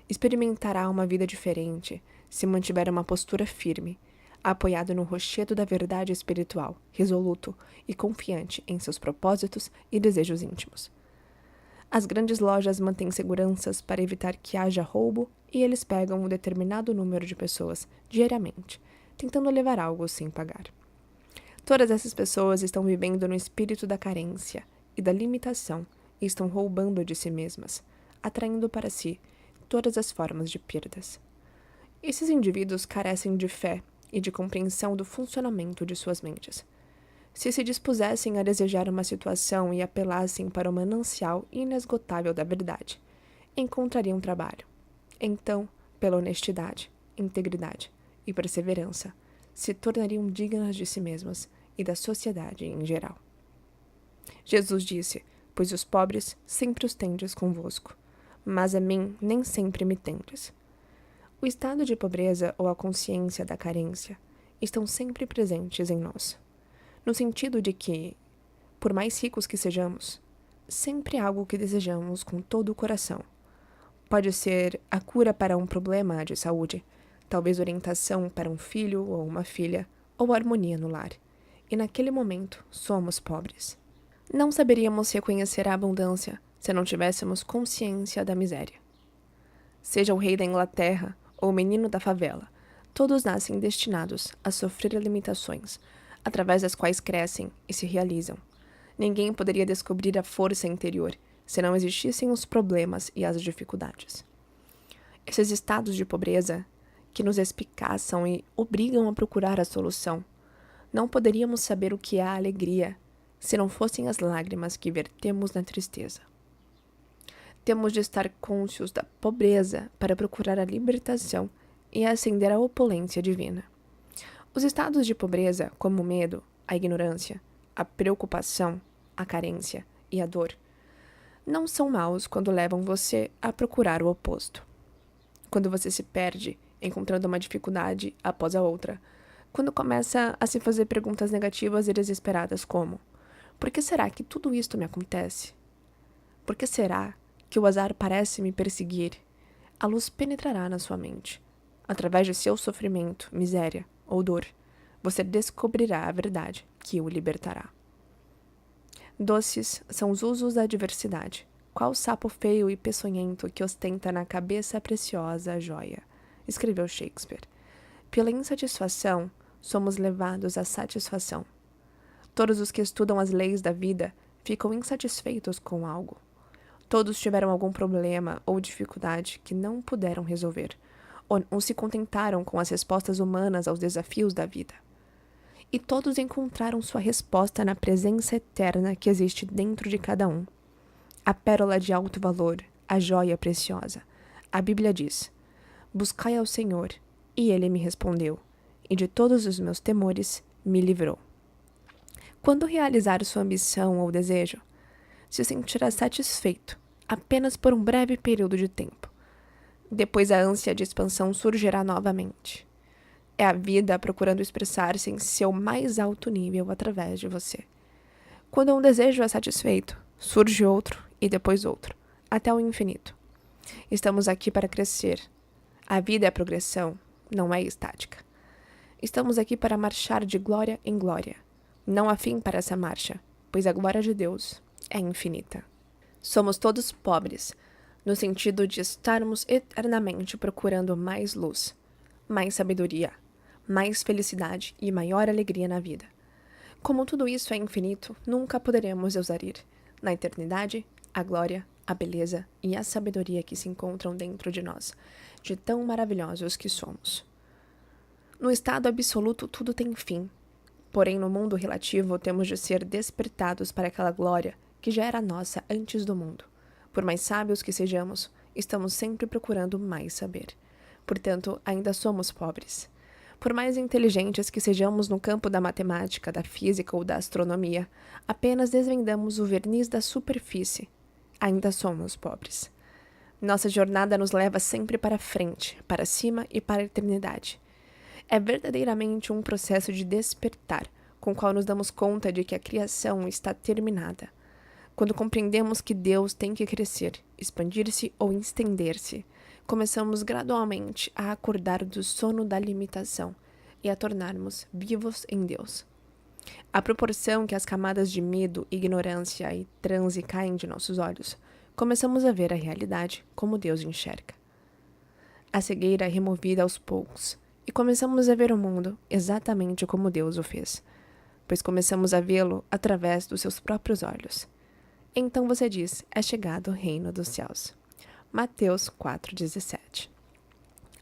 Experimentará uma vida diferente se mantiver uma postura firme, apoiado no rochedo da verdade espiritual, resoluto e confiante em seus propósitos e desejos íntimos. As grandes lojas mantêm seguranças para evitar que haja roubo e eles pegam um determinado número de pessoas diariamente, tentando levar algo sem pagar. Todas essas pessoas estão vivendo no espírito da carência e da limitação e estão roubando de si mesmas, atraindo para si todas as formas de perdas. Esses indivíduos carecem de fé e de compreensão do funcionamento de suas mentes. Se dispusessem a desejar uma situação e apelassem para o manancial inesgotável da verdade, encontrariam trabalho. Então, pela honestidade, integridade e perseverança, se tornariam dignas de si mesmas e da sociedade em geral. Jesus disse: pois os pobres sempre os tendes convosco, mas a mim nem sempre me tendes. O estado de pobreza ou a consciência da carência estão sempre presentes em nós, no sentido de que, por mais ricos que sejamos, sempre há algo que desejamos com todo o coração. Pode ser a cura para um problema de saúde, talvez orientação para um filho ou uma filha, ou harmonia no lar. E naquele momento somos pobres. Não saberíamos reconhecer a abundância se não tivéssemos consciência da miséria. Seja o rei da Inglaterra ou o menino da favela, todos nascem destinados a sofrer limitações, através das quais crescem e se realizam. Ninguém poderia descobrir a força interior se não existissem os problemas e as dificuldades. Esses estados de pobreza, que nos espicaçam e obrigam a procurar a solução, não poderíamos saber o que é a alegria se não fossem as lágrimas que vertemos na tristeza. Temos de estar cônscios da pobreza para procurar a libertação e ascender à opulência divina. Os estados de pobreza, como o medo, a ignorância, a preocupação, a carência e a dor, não são maus quando levam você a procurar o oposto. Quando você se perde, encontrando uma dificuldade após a outra, quando começa a se fazer perguntas negativas e desesperadas como: por que será que tudo isto me acontece? Por que será que o azar parece me perseguir? A luz penetrará na sua mente. Através de seu sofrimento, miséria ou dor, você descobrirá a verdade que o libertará. Doces são os usos da adversidade, qual sapo feio e peçonhento que ostenta na cabeça a preciosa joia, escreveu Shakespeare. Pela insatisfação, somos levados à satisfação. Todos os que estudam as leis da vida ficam insatisfeitos com algo. Todos tiveram algum problema ou dificuldade que não puderam resolver, ou se contentaram com as respostas humanas aos desafios da vida. E todos encontraram sua resposta na presença eterna que existe dentro de cada um. A pérola de alto valor, a joia preciosa. A Bíblia diz: Buscai ao Senhor, e ele me respondeu, e de todos os meus temores me livrou. Quando realizar sua ambição ou desejo, se sentirá satisfeito apenas por um breve período de tempo. Depois a ânsia de expansão surgirá novamente. É a vida procurando expressar-se em seu mais alto nível através de você. Quando um desejo é satisfeito, surge outro e depois outro, até o infinito. Estamos aqui para crescer. A vida é progressão, não é estática. Estamos aqui para marchar de glória em glória. Não há fim para essa marcha, pois a glória de Deus é infinita. Somos todos pobres, no sentido de estarmos eternamente procurando mais luz, mais sabedoria, mais felicidade e maior alegria na vida. Como tudo isso é infinito, nunca poderemos exaurir, na eternidade, a glória, a beleza e a sabedoria que se encontram dentro de nós, de tão maravilhosos que somos. No estado absoluto, tudo tem fim. Porém, no mundo relativo, temos de ser despertados para aquela glória que já era nossa antes do mundo. Por mais sábios que sejamos, estamos sempre procurando mais saber. Portanto, ainda somos pobres. Por mais inteligentes que sejamos no campo da matemática, da física ou da astronomia, apenas desvendamos o verniz da superfície. Ainda somos pobres. Nossa jornada nos leva sempre para frente, para cima e para a eternidade. É verdadeiramente um processo de despertar, com o qual nos damos conta de que a criação está terminada. Quando compreendemos que Deus tem que crescer, expandir-se ou estender-se, começamos gradualmente a acordar do sono da limitação e a tornarmos vivos em Deus. À proporção que as camadas de medo, ignorância e transe caem de nossos olhos, começamos a ver a realidade como Deus enxerga. A cegueira é removida aos poucos e começamos a ver o mundo exatamente como Deus o fez, pois começamos a vê-lo através dos seus próprios olhos. Então você diz, é chegado o reino dos céus. Mateus 4,17.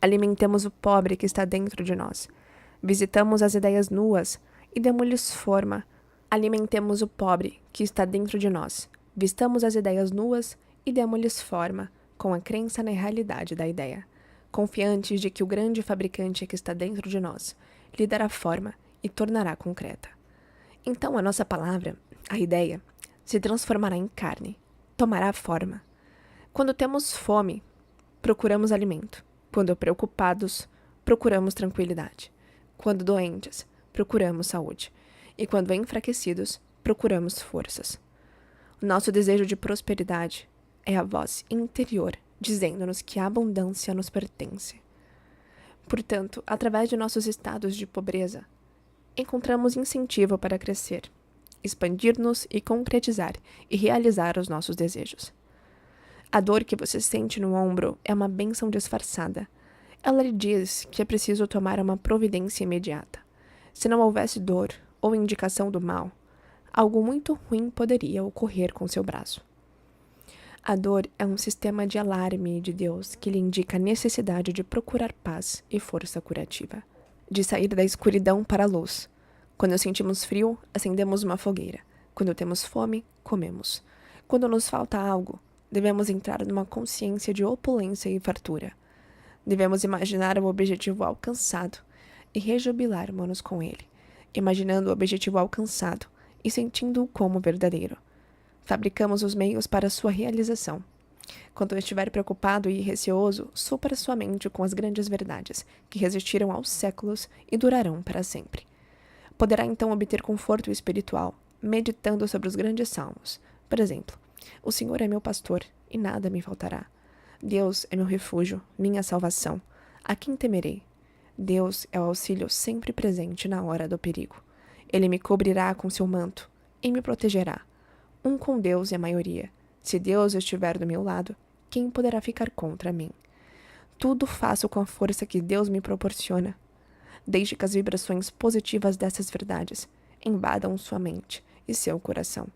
Alimentemos o pobre que está dentro de nós. Visitamos as ideias nuas e demos-lhes forma. Alimentemos o pobre que está dentro de nós. Vistamos as ideias nuas e demos-lhes forma, com a crença na realidade da ideia, confiantes de que o grande fabricante que está dentro de nós lhe dará forma e tornará concreta. Então a nossa palavra, a ideia, se transformará em carne, tomará forma. Quando temos fome, procuramos alimento. Quando preocupados, procuramos tranquilidade. Quando doentes, procuramos saúde. E quando enfraquecidos, procuramos forças. O nosso desejo de prosperidade é a voz interior dizendo-nos que a abundância nos pertence. Portanto, através de nossos estados de pobreza, encontramos incentivo para crescer, expandir-nos e concretizar e realizar os nossos desejos. A dor que você sente no ombro é uma bênção disfarçada. Ela lhe diz que é preciso tomar uma providência imediata. Se não houvesse dor ou indicação do mal, algo muito ruim poderia ocorrer com seu braço. A dor é um sistema de alarme de Deus que lhe indica a necessidade de procurar paz e força curativa, de sair da escuridão para a luz. Quando sentimos frio, acendemos uma fogueira. Quando temos fome, comemos. Quando nos falta algo, devemos entrar numa consciência de opulência e fartura. Devemos imaginar o objetivo alcançado e rejubilarmos-nos com ele, imaginando o objetivo alcançado e sentindo-o como verdadeiro. Fabricamos os meios para sua realização. Quando estiver preocupado e receoso, supra sua mente com as grandes verdades, que resistiram aos séculos e durarão para sempre. Poderá então obter conforto espiritual, meditando sobre os grandes salmos. Por exemplo, o Senhor é meu pastor, e nada me faltará. Deus é meu refúgio, minha salvação. A quem temerei? Deus é o auxílio sempre presente na hora do perigo. Ele me cobrirá com seu manto e me protegerá. Um com Deus é a maioria. Se Deus estiver do meu lado, quem poderá ficar contra mim? Tudo faço com a força que Deus me proporciona. Deixe que as vibrações positivas dessas verdades invadam sua mente e seu coração,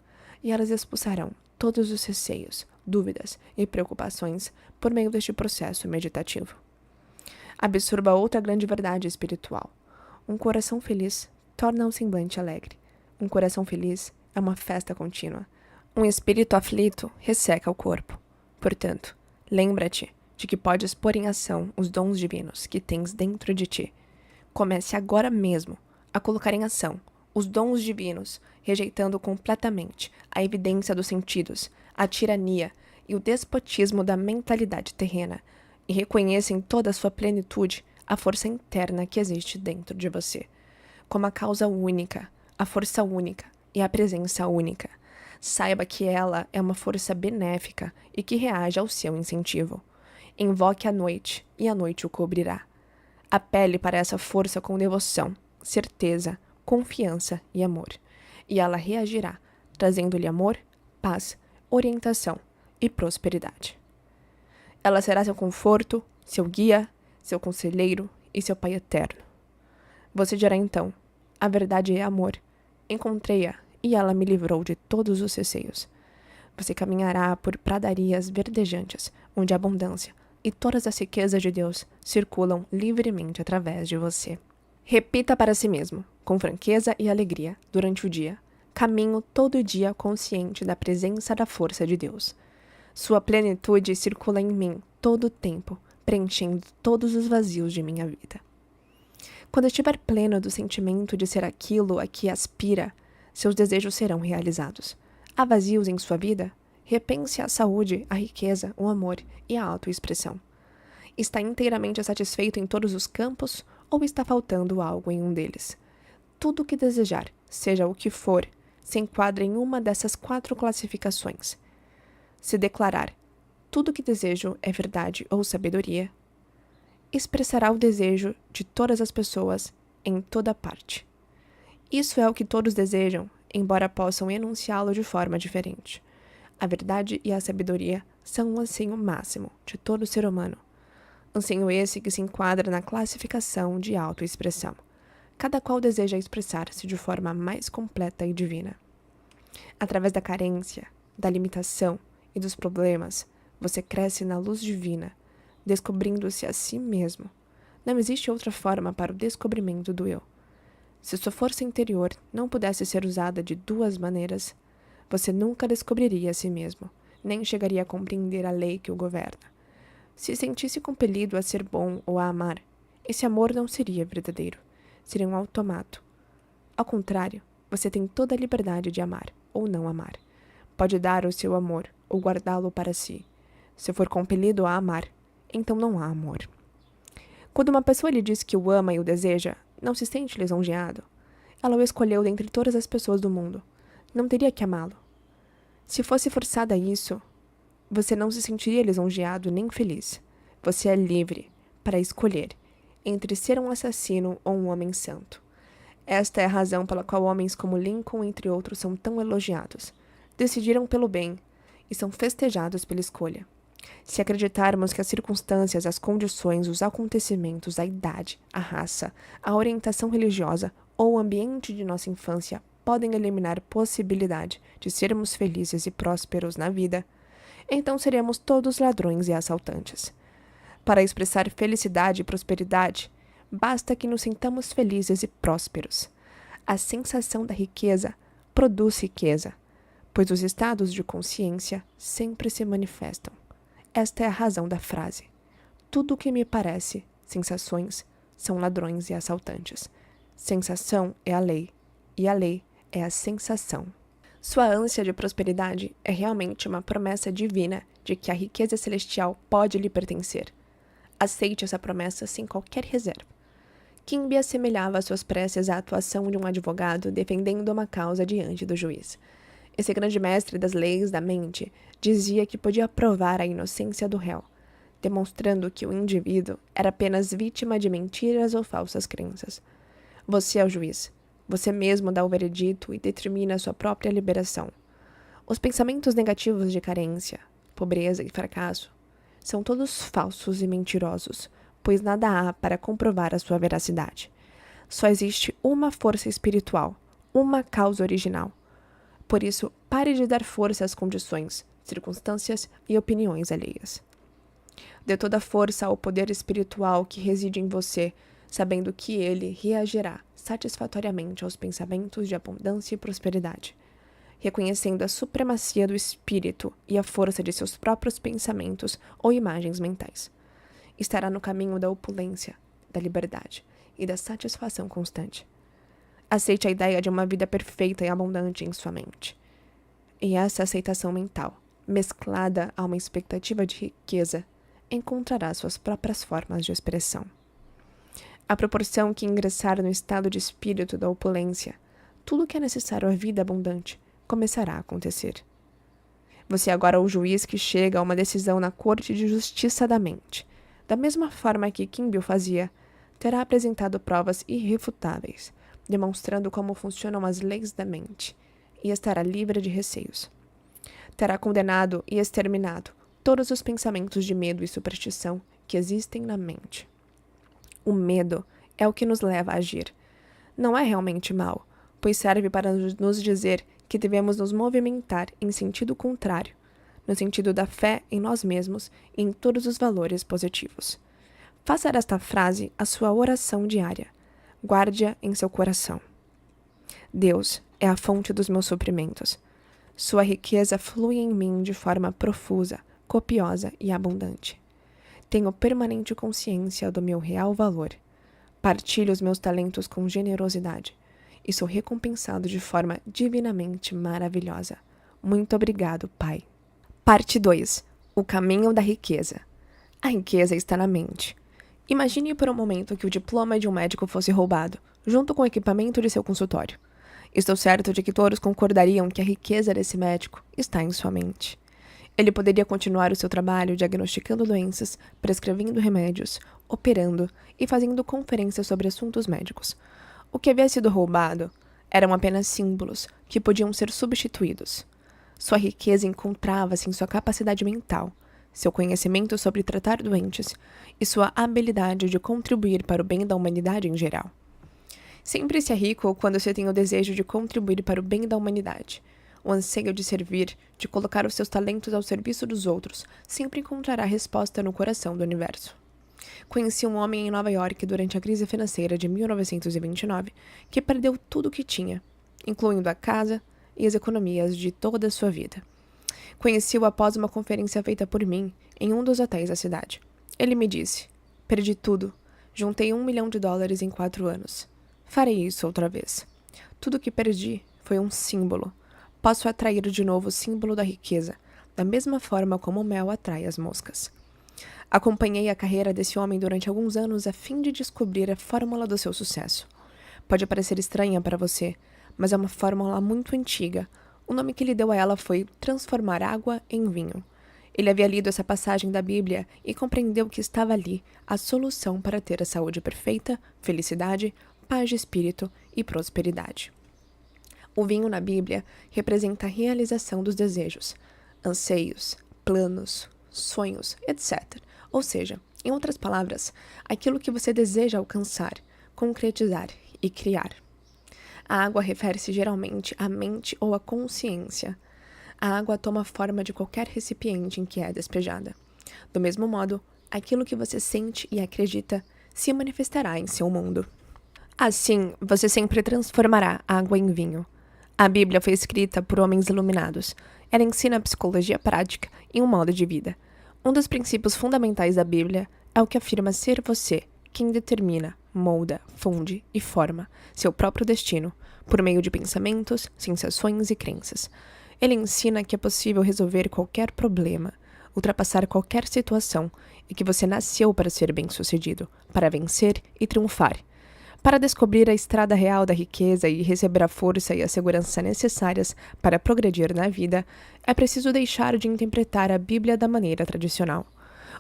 e elas expulsarão todos os receios, dúvidas e preocupações por meio deste processo meditativo. Absorva outra grande verdade espiritual. Um coração feliz torna um semblante alegre. Um coração feliz é uma festa contínua. Um espírito aflito resseca o corpo. Portanto, lembra-te de que podes pôr em ação os dons divinos que tens dentro de ti. Comece agora mesmo a colocar em ação os dons divinos, rejeitando completamente a evidência dos sentidos, a tirania e o despotismo da mentalidade terrena, e reconheça em toda a sua plenitude a força interna que existe dentro de você, como a causa única, a força única e a presença única. Saiba que ela é uma força benéfica e que reage ao seu incentivo. Invoque a noite, e a noite o cobrirá. Apele para essa força com devoção, certeza, confiança e amor, e ela reagirá, trazendo-lhe amor, paz, orientação e prosperidade. Ela será seu conforto, seu guia, seu conselheiro e seu Pai eterno. Você dirá então: a verdade é amor. Encontrei-a e ela me livrou de todos os receios. Você caminhará por pradarias verdejantes, onde a abundância e todas as riquezas de Deus circulam livremente através de você. Repita para si mesmo, com franqueza e alegria, durante o dia: caminho todo dia consciente da presença da força de Deus. Sua plenitude circula em mim todo o tempo, preenchendo todos os vazios de minha vida. Quando estiver pleno do sentimento de ser aquilo a que aspira, seus desejos serão realizados. Há vazios em sua vida? Repense a saúde, a riqueza, o amor e a autoexpressão. Está inteiramente satisfeito em todos os campos ou está faltando algo em um deles? Tudo o que desejar, seja o que for, se enquadra em uma dessas 4 classificações. Se declarar: tudo o que desejo é verdade ou sabedoria, expressará o desejo de todas as pessoas em toda parte. Isso é o que todos desejam, embora possam enunciá-lo de forma diferente. A verdade e a sabedoria são um anseio máximo de todo ser humano. Anseio esse que se enquadra na classificação de autoexpressão. Cada qual deseja expressar-se de forma mais completa e divina. Através da carência, da limitação e dos problemas, você cresce na luz divina, descobrindo-se a si mesmo. Não existe outra forma para o descobrimento do eu. Se sua força interior não pudesse ser usada de 2 maneiras, você nunca descobriria a si mesmo, nem chegaria a compreender a lei que o governa. Se sentisse compelido a ser bom ou a amar, esse amor não seria verdadeiro, seria um automato. Ao contrário, você tem toda a liberdade de amar ou não amar. Pode dar o seu amor ou guardá-lo para si. Se for compelido a amar, então não há amor. Quando uma pessoa lhe diz que o ama e o deseja, não se sente lisonjeado. Ela o escolheu dentre todas as pessoas do mundo. Não teria que amá-lo. Se fosse forçada a isso, você não se sentiria lisonjeado nem feliz. Você é livre para escolher entre ser um assassino ou um homem santo. Esta é a razão pela qual homens como Lincoln, entre outros, são tão elogiados. Decidiram pelo bem e são festejados pela escolha. Se acreditarmos que as circunstâncias, as condições, os acontecimentos, a idade, a raça, a orientação religiosa ou o ambiente de nossa infância podem eliminar possibilidade de sermos felizes e prósperos na vida, então seremos todos ladrões e assaltantes. Para expressar felicidade e prosperidade, basta que nos sintamos felizes e prósperos. A sensação da riqueza produz riqueza, pois os estados de consciência sempre se manifestam. Esta é a razão da frase: tudo o que me parece, sensações, são ladrões e assaltantes. Sensação é a lei, e a lei é a sensação. Sua ânsia de prosperidade é realmente uma promessa divina de que a riqueza celestial pode lhe pertencer. Aceite essa promessa sem qualquer reserva. Quimby assemelhava suas preces à atuação de um advogado defendendo uma causa diante do juiz. Esse grande mestre das leis da mente dizia que podia provar a inocência do réu, demonstrando que o indivíduo era apenas vítima de mentiras ou falsas crenças. Você é o juiz. Você mesmo dá o veredito e determina a sua própria liberação. Os pensamentos negativos de carência, pobreza e fracasso são todos falsos e mentirosos, pois nada há para comprovar a sua veracidade. Só existe uma força espiritual, uma causa original. Por isso, pare de dar força às condições, circunstâncias e opiniões alheias. Dê toda a força ao poder espiritual que reside em você, sabendo que ele reagirá satisfatoriamente aos pensamentos de abundância e prosperidade. reconhecendo a supremacia do espírito e a força de seus próprios pensamentos ou imagens mentais. Estará no caminho da opulência, da liberdade e da satisfação constante. Aceite a ideia de uma vida perfeita e abundante em sua mente. E essa aceitação mental, mesclada a uma expectativa de riqueza, encontrará suas próprias formas de expressão. À proporção que ingressar no estado de espírito da opulência, tudo o que é necessário à vida abundante começará a acontecer. Você agora é o juiz que chega a uma decisão na Corte de Justiça da Mente. Da mesma forma que Kimball fazia, terá apresentado provas irrefutáveis, demonstrando como funcionam as leis da mente, e estará livre de receios. Terá condenado e exterminado todos os pensamentos de medo e superstição que existem na mente. O medo é o que nos leva a agir. Não é realmente mal, pois serve para nos dizer que devemos nos movimentar em sentido contrário, no sentido da fé em nós mesmos e em todos os valores positivos. Faça desta frase a sua oração diária. Guarde-a em seu coração. Deus é a fonte dos meus suprimentos. Sua riqueza flui em mim de forma profusa, copiosa e abundante. Tenho permanente consciência do meu real valor. Partilho os meus talentos com generosidade e sou recompensado de forma divinamente maravilhosa. Muito obrigado, Pai. Parte 2. O caminho da riqueza. A riqueza está na mente. Imagine por um momento que o diploma de um médico fosse roubado, junto com o equipamento de seu consultório. Estou certo de que todos concordariam que a riqueza desse médico está em sua mente. Ele poderia continuar o seu trabalho diagnosticando doenças, prescrevendo remédios, operando e fazendo conferências sobre assuntos médicos. O que havia sido roubado eram apenas símbolos que podiam ser substituídos. Sua riqueza encontrava-se em sua capacidade mental, seu conhecimento sobre tratar doentes e sua habilidade de contribuir para o bem da humanidade em geral. Sempre se é rico quando se tem o desejo de contribuir para o bem da humanidade. O anseio de servir, de colocar os seus talentos ao serviço dos outros, sempre encontrará resposta no coração do universo. Conheci um homem em Nova York durante a crise financeira de 1929 que perdeu tudo o que tinha, incluindo a casa e as economias de toda a sua vida. Conheci-o após uma conferência feita por mim em um dos hotéis da cidade. Ele me disse: perdi tudo. Juntei $1 milhão em 4 anos. Farei isso outra vez. Tudo que perdi foi um símbolo. Posso atrair de novo o símbolo da riqueza, da mesma forma como o mel atrai as moscas. Acompanhei a carreira desse homem durante alguns anos a fim de descobrir a fórmula do seu sucesso. Pode parecer estranha para você, mas é uma fórmula muito antiga. O nome que ele deu a ela foi transformar água em vinho. Ele havia lido essa passagem da Bíblia e compreendeu que estava ali a solução para ter a saúde perfeita, felicidade, paz de espírito e prosperidade. O vinho na Bíblia representa a realização dos desejos, anseios, planos, sonhos, etc. Ou seja, em outras palavras, aquilo que você deseja alcançar, concretizar e criar. A água refere-se geralmente à mente ou à consciência. A água toma a forma de qualquer recipiente em que é despejada. Do mesmo modo, aquilo que você sente e acredita se manifestará em seu mundo. Assim, você sempre transformará água em vinho. A Bíblia foi escrita por homens iluminados. Ela ensina a psicologia prática e um modo de vida. Um dos princípios fundamentais da Bíblia é o que afirma ser você quem determina, molda, funde e forma seu próprio destino por meio de pensamentos, sensações e crenças. Ele ensina que é possível resolver qualquer problema, ultrapassar qualquer situação e que você nasceu para ser bem-sucedido, para vencer e triunfar. Para descobrir a estrada real da riqueza e receber a força e a segurança necessárias para progredir na vida, é preciso deixar de interpretar a Bíblia da maneira tradicional.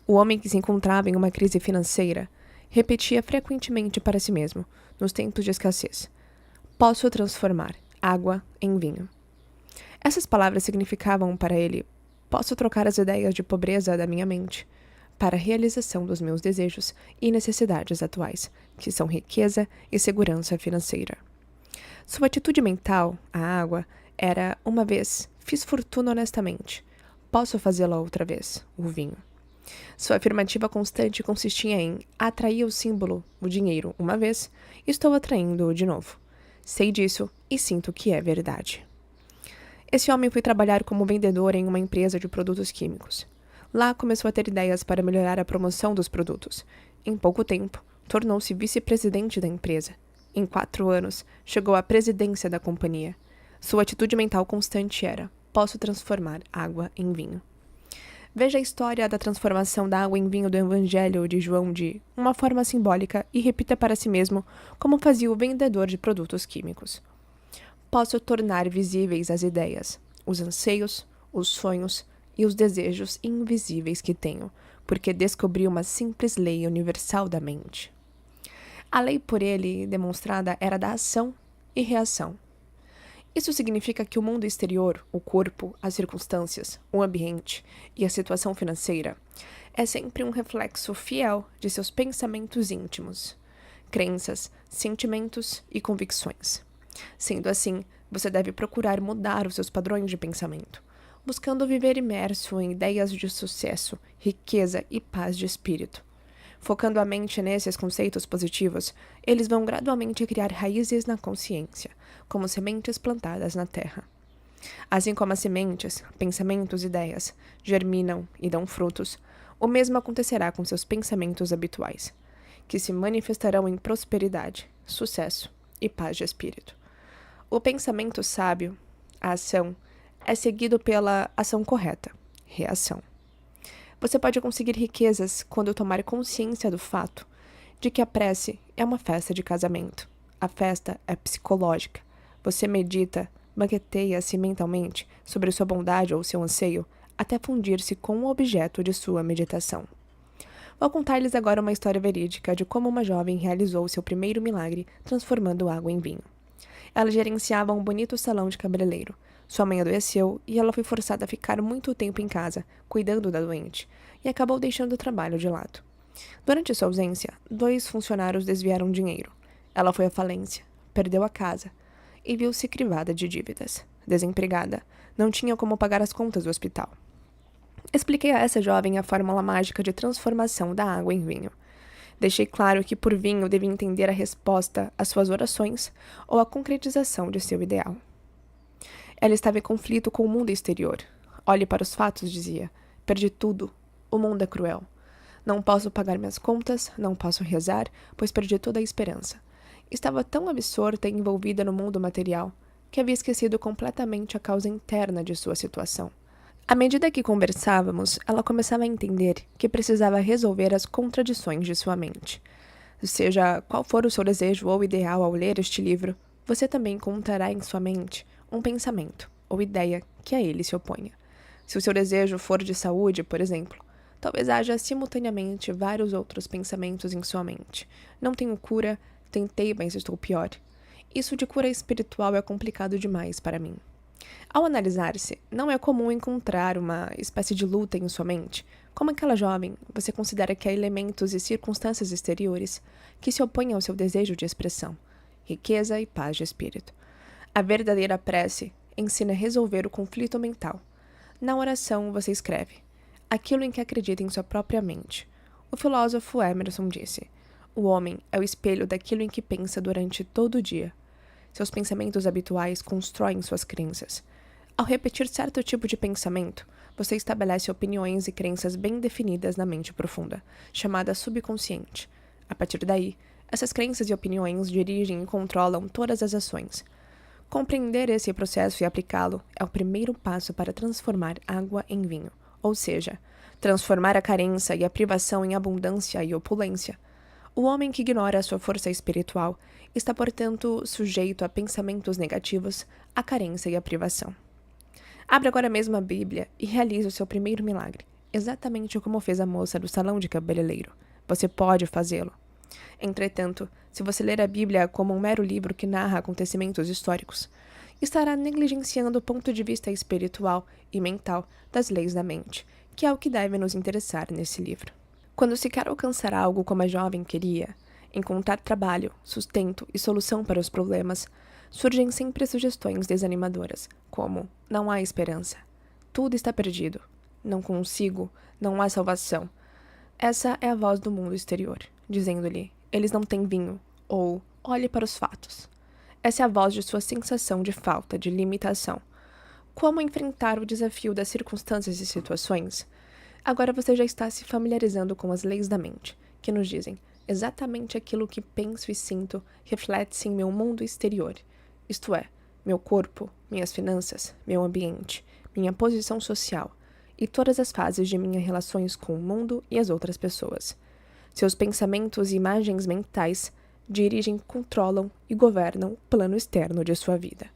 O homem que se encontrava em uma crise financeira repetia frequentemente para si mesmo, nos tempos de escassez: posso transformar água em vinho. Essas palavras significavam para ele: posso trocar as ideias de pobreza da minha mente para a realização dos meus desejos e necessidades atuais, que são riqueza e segurança financeira. Sua atitude mental, a água, era: uma vez, fiz fortuna honestamente. Posso fazê-la outra vez, o vinho. Sua afirmativa constante consistia em: atraí o símbolo, o dinheiro, uma vez, estou atraindo-o de novo. Sei disso e sinto que é verdade. Esse homem foi trabalhar como vendedor em uma empresa de produtos químicos. Lá começou a ter ideias para melhorar a promoção dos produtos. Em pouco tempo, tornou-se vice-presidente da empresa. Em 4 anos, chegou à presidência da companhia. Sua atitude mental constante era: posso transformar água em vinho. Veja a história da transformação da água em vinho do Evangelho de João de uma forma simbólica e repita para si mesmo como fazia o vendedor de produtos químicos. Posso tornar visíveis as ideias, os anseios, os sonhos e os desejos invisíveis que tenho, porque descobri uma simples lei universal da mente. A lei por ele demonstrada era da ação e reação. Isso significa que o mundo exterior, o corpo, as circunstâncias, o ambiente e a situação financeira é sempre um reflexo fiel de seus pensamentos íntimos, crenças, sentimentos e convicções. Sendo assim, você deve procurar mudar os seus padrões de pensamento, buscando viver imerso em ideias de sucesso, riqueza e paz de espírito. Focando a mente nesses conceitos positivos, eles vão gradualmente criar raízes na consciência, como sementes plantadas na terra. Assim como as sementes, pensamentos e ideias germinam e dão frutos, o mesmo acontecerá com seus pensamentos habituais, que se manifestarão em prosperidade, sucesso e paz de espírito. O pensamento sábio, a ação, é seguido pela ação correta, reação. Você pode conseguir riquezas quando tomar consciência do fato de que a prece é uma festa de casamento. A festa é psicológica. Você medita, banqueteia-se mentalmente sobre sua bondade ou seu anseio até fundir-se com o objeto de sua meditação. Vou contar-lhes agora uma história verídica de como uma jovem realizou seu primeiro milagre transformando água em vinho. Ela gerenciava um bonito salão de cabeleireiro. Sua mãe adoeceu e ela foi forçada a ficar muito tempo em casa, cuidando da doente, e acabou deixando o trabalho de lado. Durante sua ausência, 2 funcionários desviaram dinheiro. Ela foi à falência, perdeu a casa e viu-se crivada de dívidas. Desempregada, não tinha como pagar as contas do hospital. Expliquei a essa jovem a fórmula mágica de transformação da água em vinho. Deixei claro que por vinho devia entender a resposta às suas orações ou a concretização de seu ideal. Ela estava em conflito com o mundo exterior. Olhe para os fatos, dizia. Perdi tudo. O mundo é cruel. Não posso pagar minhas contas, não posso rezar, pois perdi toda a esperança. Estava tão absorta e envolvida no mundo material que havia esquecido completamente a causa interna de sua situação. À medida que conversávamos, ela começava a entender que precisava resolver as contradições de sua mente. Seja qual for o seu desejo ou ideal ao ler este livro, você também encontrará em sua mente um pensamento ou ideia que a ele se oponha. Se o seu desejo for de saúde, por exemplo, talvez haja simultaneamente vários outros pensamentos em sua mente. Não tenho cura, tentei, mas estou pior. Isso de cura espiritual é complicado demais para mim. Ao analisar-se, não é comum encontrar uma espécie de luta em sua mente. Como aquela jovem, você considera que há elementos e circunstâncias exteriores que se opõem ao seu desejo de expressão, riqueza e paz de espírito. A verdadeira prece ensina a resolver o conflito mental. Na oração, você escreve aquilo em que acredita em sua própria mente. O filósofo Emerson disse: o homem é o espelho daquilo em que pensa durante todo o dia. Seus pensamentos habituais constroem suas crenças. Ao repetir certo tipo de pensamento, você estabelece opiniões e crenças bem definidas na mente profunda, chamada subconsciente. A partir daí, essas crenças e opiniões dirigem e controlam todas as ações. Compreender esse processo e aplicá-lo é o primeiro passo para transformar água em vinho, ou seja, transformar a carência e a privação em abundância e opulência. O homem que ignora a sua força espiritual está, portanto, sujeito a pensamentos negativos, a carência e a privação. Abra agora mesmo a Bíblia e realize o seu primeiro milagre, exatamente como fez a moça do salão de cabeleireiro. Você pode fazê-lo. Entretanto, se você ler a Bíblia como um mero livro que narra acontecimentos históricos, estará negligenciando o ponto de vista espiritual e mental das leis da mente, que é o que deve nos interessar nesse livro. Quando se quer alcançar algo como a jovem queria, encontrar trabalho, sustento e solução para os problemas, surgem sempre sugestões desanimadoras, como: não há esperança, tudo está perdido, não consigo, não há salvação. Essa é a voz do mundo exterior, dizendo-lhe: eles não têm vinho, ou olhe para os fatos. Essa é a voz de sua sensação de falta, de limitação. Como enfrentar o desafio das circunstâncias e situações? Agora você já está se familiarizando com as leis da mente, que nos dizem exatamente aquilo que penso e sinto reflete-se em meu mundo exterior, isto é, meu corpo, minhas finanças, meu ambiente, minha posição social e todas as fases de minhas relações com o mundo e as outras pessoas. Seus pensamentos e imagens mentais dirigem, controlam e governam o plano externo de sua vida.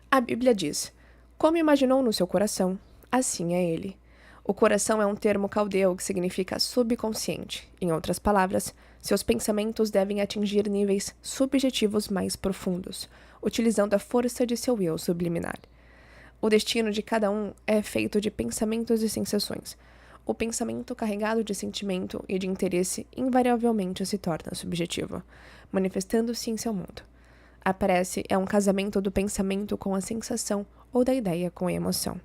A Bíblia diz: como imaginou no seu coração, assim é ele. O coração é um termo caldeu que significa subconsciente. Em outras palavras, seus pensamentos devem atingir níveis subjetivos mais profundos, utilizando a força de seu eu subliminar. O destino de cada um é feito de pensamentos e sensações. O pensamento carregado de sentimento e de interesse invariavelmente se torna subjetivo, manifestando-se em seu mundo. A prece é um casamento do pensamento com a sensação ou da ideia com a emoção.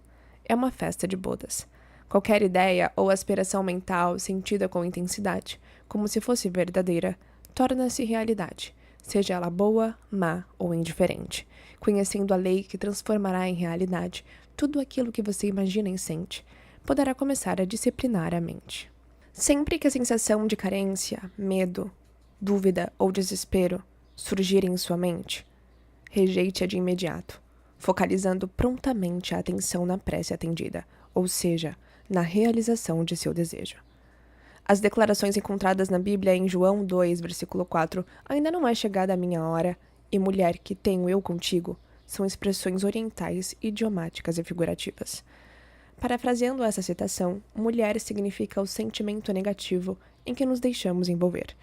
É uma festa de bodas. Qualquer ideia ou aspiração mental sentida com intensidade, como se fosse verdadeira, torna-se realidade, seja ela boa, má ou indiferente, conhecendo a lei que transformará em realidade tudo aquilo que você imagina e sente, poderá começar a disciplinar a mente. Sempre que a sensação de carência, medo, dúvida ou desespero surgir em sua mente, rejeite-a de imediato, focalizando prontamente a atenção na prece atendida, ou seja, na realização de seu desejo. As declarações encontradas na Bíblia em João 2, versículo 4, ainda não é chegada a minha hora, e mulher que tenho eu contigo, são expressões orientais, idiomáticas e figurativas. Parafraseando essa citação, mulher significa o sentimento negativo em que nos deixamos envolver.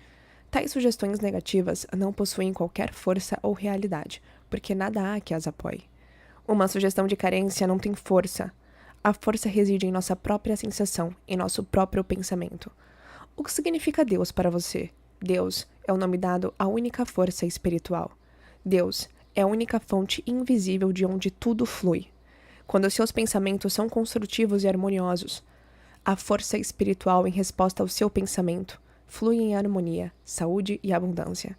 Tais sugestões negativas não possuem qualquer força ou realidade, porque nada há que as apoie. Uma sugestão de carência não tem força. A força reside em nossa própria sensação, em nosso próprio pensamento. O que significa Deus para você? Deus é o nome dado à única força espiritual. Deus é a única fonte invisível de onde tudo flui. Quando seus pensamentos são construtivos e harmoniosos, a força espiritual em resposta ao seu pensamento flui em harmonia, saúde e abundância.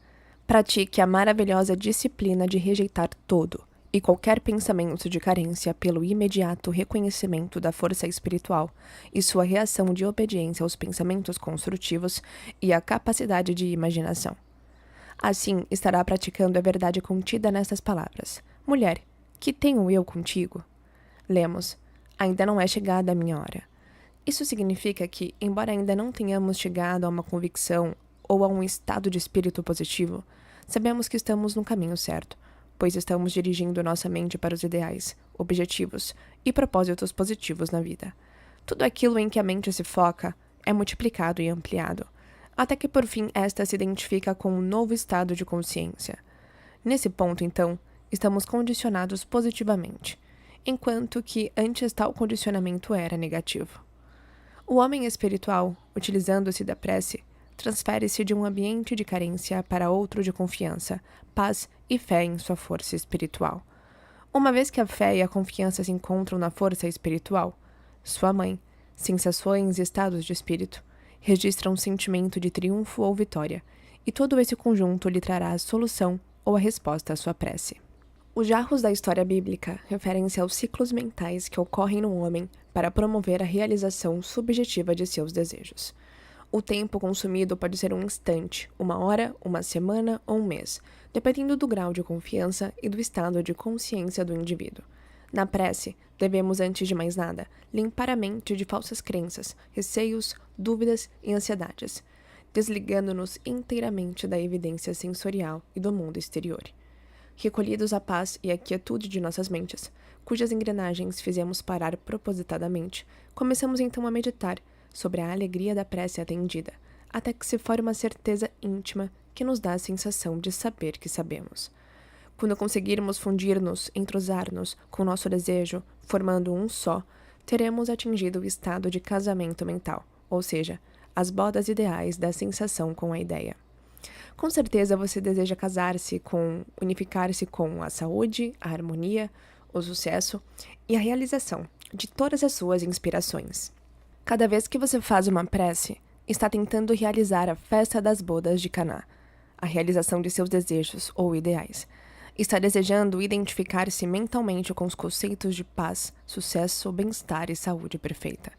Pratique a maravilhosa disciplina de rejeitar todo e qualquer pensamento de carência pelo imediato reconhecimento da força espiritual e sua reação de obediência aos pensamentos construtivos e a capacidade de imaginação. Assim, estará praticando a verdade contida nestas palavras: mulher, que tenho eu contigo? Lemos: ainda não é chegada a minha hora. Isso significa que, embora ainda não tenhamos chegado a uma convicção ou a um estado de espírito positivo, sabemos que estamos no caminho certo, pois estamos dirigindo nossa mente para os ideais, objetivos e propósitos positivos na vida. Tudo aquilo em que a mente se foca é multiplicado e ampliado, até que por fim esta se identifica com um novo estado de consciência. Nesse ponto, então, estamos condicionados positivamente, enquanto que antes tal condicionamento era negativo. O homem espiritual, utilizando-se da prece, transfere-se de um ambiente de carência para outro de confiança, paz e fé em sua força espiritual. Uma vez que a fé e a confiança se encontram na força espiritual, sua mãe, sensações e estados de espírito, registra um sentimento de triunfo ou vitória, e todo esse conjunto lhe trará a solução ou a resposta à sua prece. Os jarros da história bíblica referem-se aos ciclos mentais que ocorrem no homem para promover a realização subjetiva de seus desejos. O tempo consumido pode ser um instante, uma hora, uma semana ou um mês, dependendo do grau de confiança e do estado de consciência do indivíduo. Na prece, devemos, antes de mais nada, limpar a mente de falsas crenças, receios, dúvidas e ansiedades, desligando-nos inteiramente da evidência sensorial e do mundo exterior. Recolhidos à paz e à quietude de nossas mentes, cujas engrenagens fizemos parar propositadamente, começamos então a meditar sobre a alegria da prece atendida, até que se forme uma certeza íntima que nos dá a sensação de saber que sabemos. Quando conseguirmos fundir-nos, entrosar-nos com nosso desejo, formando um só, teremos atingido o estado de casamento mental, ou seja, as bodas ideais da sensação com a ideia. Com certeza você deseja unificar-se com a saúde, a harmonia, o sucesso e a realização de todas as suas inspirações. Cada vez que você faz uma prece, está tentando realizar a festa das bodas de Caná, a realização de seus desejos ou ideais. Está desejando identificar-se mentalmente com os conceitos de paz, sucesso, bem-estar e saúde perfeita.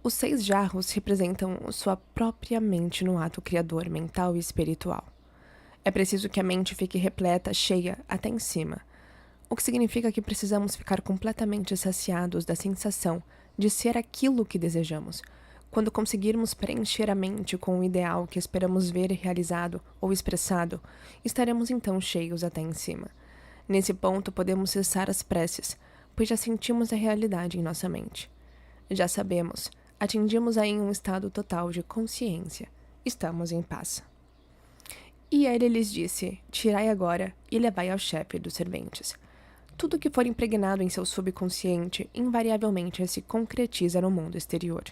Os 6 jarros representam sua própria mente no ato criador mental e espiritual. É preciso que a mente fique repleta, cheia, até em cima, o que significa que precisamos ficar completamente saciados da sensação de ser aquilo que desejamos. Quando conseguirmos preencher a mente com o ideal que esperamos ver realizado ou expressado, estaremos então cheios até em cima. Nesse ponto, podemos cessar as preces, pois já sentimos a realidade em nossa mente. Já sabemos, atingimos aí um estado total de consciência. Estamos em paz. E ele lhes disse: tirai agora e levai ao chefe dos serventes. Tudo que for impregnado em seu subconsciente invariavelmente se concretiza no mundo exterior.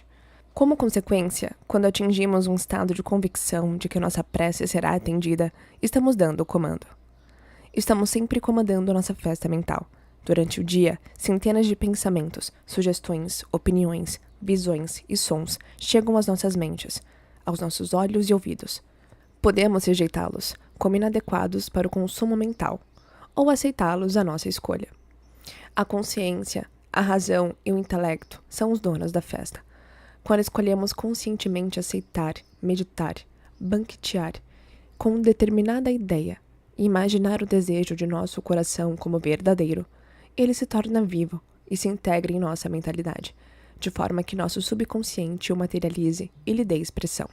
Como consequência, quando atingimos um estado de convicção de que nossa prece será atendida, estamos dando o comando. Estamos sempre comandando nossa festa mental. Durante o dia, centenas de pensamentos, sugestões, opiniões, visões e sons chegam às nossas mentes, aos nossos olhos e ouvidos. Podemos rejeitá-los como inadequados para o consumo mental, ou aceitá-los à nossa escolha. A consciência, a razão e o intelecto são os donos da festa. Quando escolhemos conscientemente aceitar, meditar, banquetear com determinada ideia e imaginar o desejo de nosso coração como verdadeiro, ele se torna vivo e se integra em nossa mentalidade, de forma que nosso subconsciente o materialize e lhe dê expressão.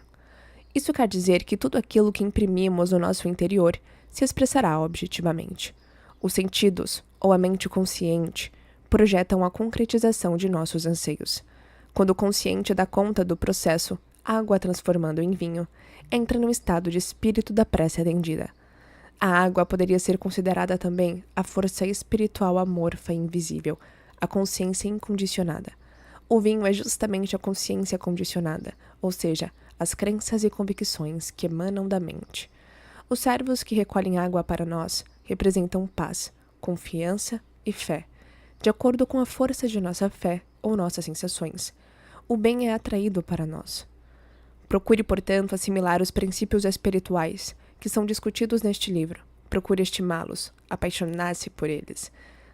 Isso quer dizer que tudo aquilo que imprimimos no nosso interior se expressará objetivamente. Os sentidos, ou a mente consciente, projetam a concretização de nossos anseios. Quando o consciente dá conta do processo, água transformando em vinho, entra no estado de espírito da prece atendida. A água poderia ser considerada também a força espiritual amorfa e invisível, a consciência incondicionada. O vinho é justamente a consciência condicionada, ou seja, as crenças e convicções que emanam da mente. Os servos que recolhem água para nós representam paz, confiança e fé, de acordo com a força de nossa fé ou nossas sensações. O bem é atraído para nós. Procure, portanto, assimilar os princípios espirituais que são discutidos neste livro. Procure estimá-los, apaixonar-se por eles.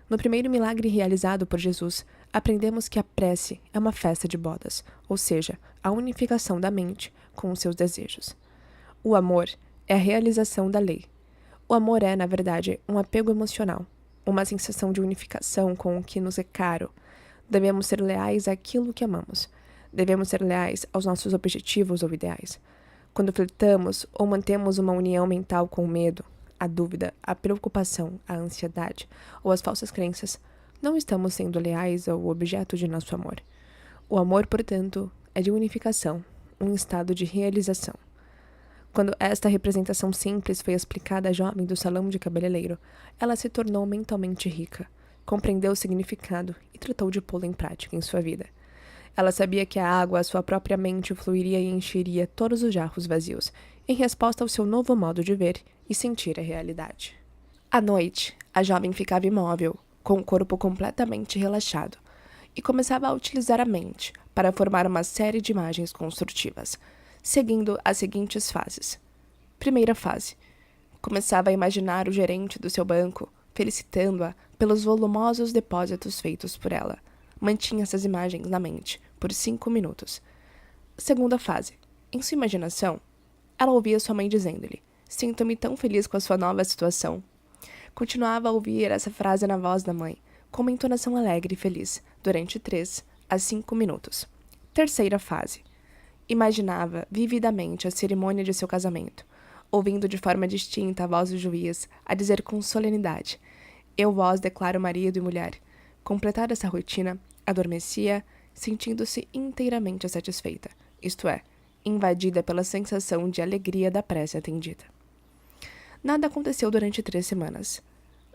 No primeiro milagre realizado por Jesus, aprendemos que a prece é uma festa de bodas, ou seja, a unificação da mente com os seus desejos. O amor é a realização da lei. O amor é, na verdade, um apego emocional, uma sensação de unificação com o que nos é caro. Devemos ser leais àquilo que amamos. Devemos ser leais aos nossos objetivos ou ideais. Quando flertamos ou mantemos uma união mental com o medo, a dúvida, a preocupação, a ansiedade ou as falsas crenças, não estamos sendo leais ao objeto de nosso amor. O amor, portanto, é de unificação, um estado de realização. Quando esta representação simples foi explicada à jovem do salão de cabeleireiro, ela se tornou mentalmente rica, compreendeu o significado e tratou de pô-lo em prática em sua vida. Ela sabia que a água, a sua própria mente, fluiria e encheria todos os jarros vazios, em resposta ao seu novo modo de ver e sentir a realidade. À noite, a jovem ficava imóvel, com o corpo completamente relaxado, e começava a utilizar a mente para formar uma série de imagens construtivas, seguindo as seguintes fases. Primeira fase. Começava a imaginar o gerente do seu banco, felicitando-a pelos volumosos depósitos feitos por ela. Mantinha essas imagens na mente por 5 minutos. Segunda fase. Em sua imaginação, ela ouvia sua mãe dizendo-lhe: "Sinto-me tão feliz com a sua nova situação." Continuava a ouvir essa frase na voz da mãe, com uma entonação alegre e feliz, durante 3 a 5 minutos. Terceira fase. Imaginava vividamente a cerimônia de seu casamento, ouvindo de forma distinta a voz do juiz a dizer com solenidade: "Eu vos declaro marido e mulher." Completada essa rotina, adormecia, sentindo-se inteiramente satisfeita, isto é, invadida pela sensação de alegria da prece atendida. Nada aconteceu durante 3 semanas.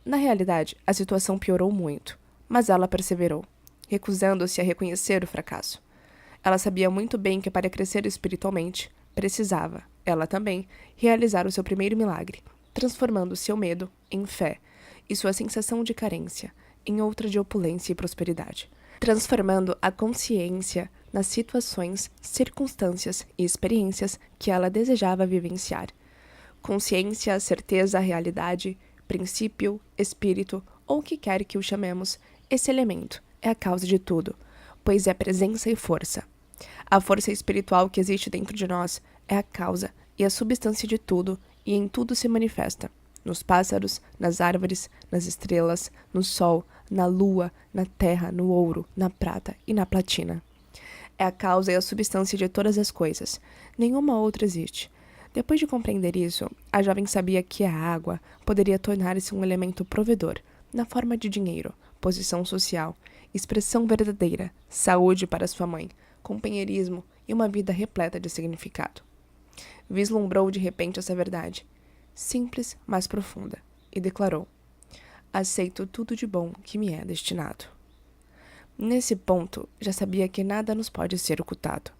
Na realidade, a situação piorou muito, mas ela perseverou, recusando-se a reconhecer o fracasso. Ela sabia muito bem que para crescer espiritualmente, precisava, ela também, realizar o seu primeiro milagre, transformando seu medo em fé e sua sensação de carência em outra de opulência e prosperidade, transformando a consciência nas situações, circunstâncias e experiências que ela desejava vivenciar. Consciência, certeza, realidade, princípio, espírito ou o que quer que o chamemos, esse elemento é a causa de tudo, pois é presença e força. A força espiritual que existe dentro de nós é a causa e a substância de tudo e em tudo se manifesta. Nos pássaros, nas árvores, nas estrelas, no sol, na lua, na terra, no ouro, na prata e na platina. É a causa e a substância de todas as coisas. Nenhuma outra existe. Depois de compreender isso, a jovem sabia que a água poderia tornar-se um elemento provedor, na forma de dinheiro, posição social, expressão verdadeira, saúde para sua mãe, companheirismo e uma vida repleta de significado. Vislumbrou de repente essa verdade, simples, mas profunda, e declarou: aceito tudo de bom que me é destinado. Nesse ponto, já sabia que nada nos pode ser ocultado.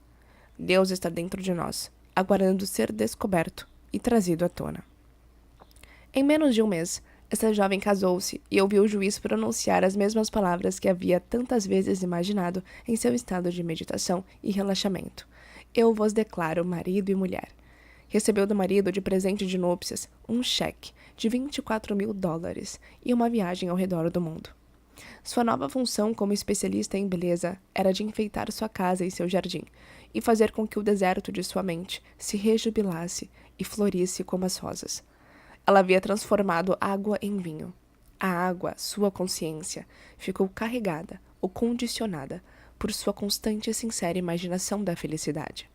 Deus está dentro de nós, aguardando ser descoberto e trazido à tona. Em menos de um mês, essa jovem casou-se e ouviu o juiz pronunciar as mesmas palavras que havia tantas vezes imaginado em seu estado de meditação e relaxamento. Eu vos declaro marido e mulher. Recebeu do marido de presente de núpcias um cheque de $24.000 e uma viagem ao redor do mundo. Sua nova função como especialista em beleza era de enfeitar sua casa e seu jardim, e fazer com que o deserto de sua mente se rejubilasse e florisse como as rosas. Ela havia transformado água em vinho. A água, sua consciência, ficou carregada ou condicionada por sua constante e sincera imaginação da felicidade.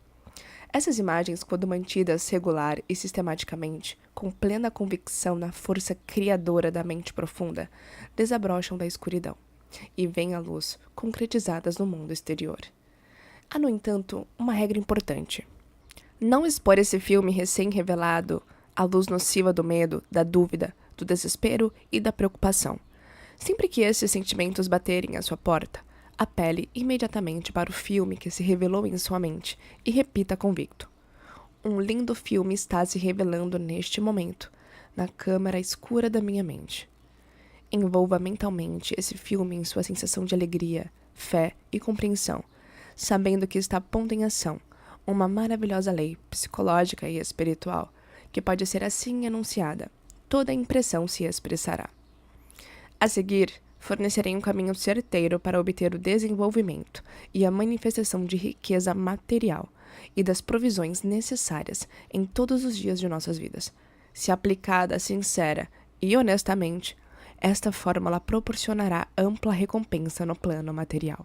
Essas imagens, quando mantidas regular e sistematicamente, com plena convicção na força criadora da mente profunda, desabrocham da escuridão e vêm à luz, concretizadas no mundo exterior. Há, no entanto, uma regra importante. Não expor esse filme recém-revelado à luz nociva do medo, da dúvida, do desespero e da preocupação. Sempre que esses sentimentos baterem à sua porta, apele imediatamente para o filme que se revelou em sua mente e repita convicto: um lindo filme está se revelando neste momento, na câmara escura da minha mente. Envolva mentalmente esse filme em sua sensação de alegria, fé e compreensão, sabendo que está pondo em ação uma maravilhosa lei psicológica e espiritual que pode ser assim anunciada. Toda a impressão se expressará. A seguir, fornecerei um caminho certeiro para obter o desenvolvimento e a manifestação de riqueza material e das provisões necessárias em todos os dias de nossas vidas. Se aplicada sincera e honestamente, esta fórmula proporcionará ampla recompensa no plano material.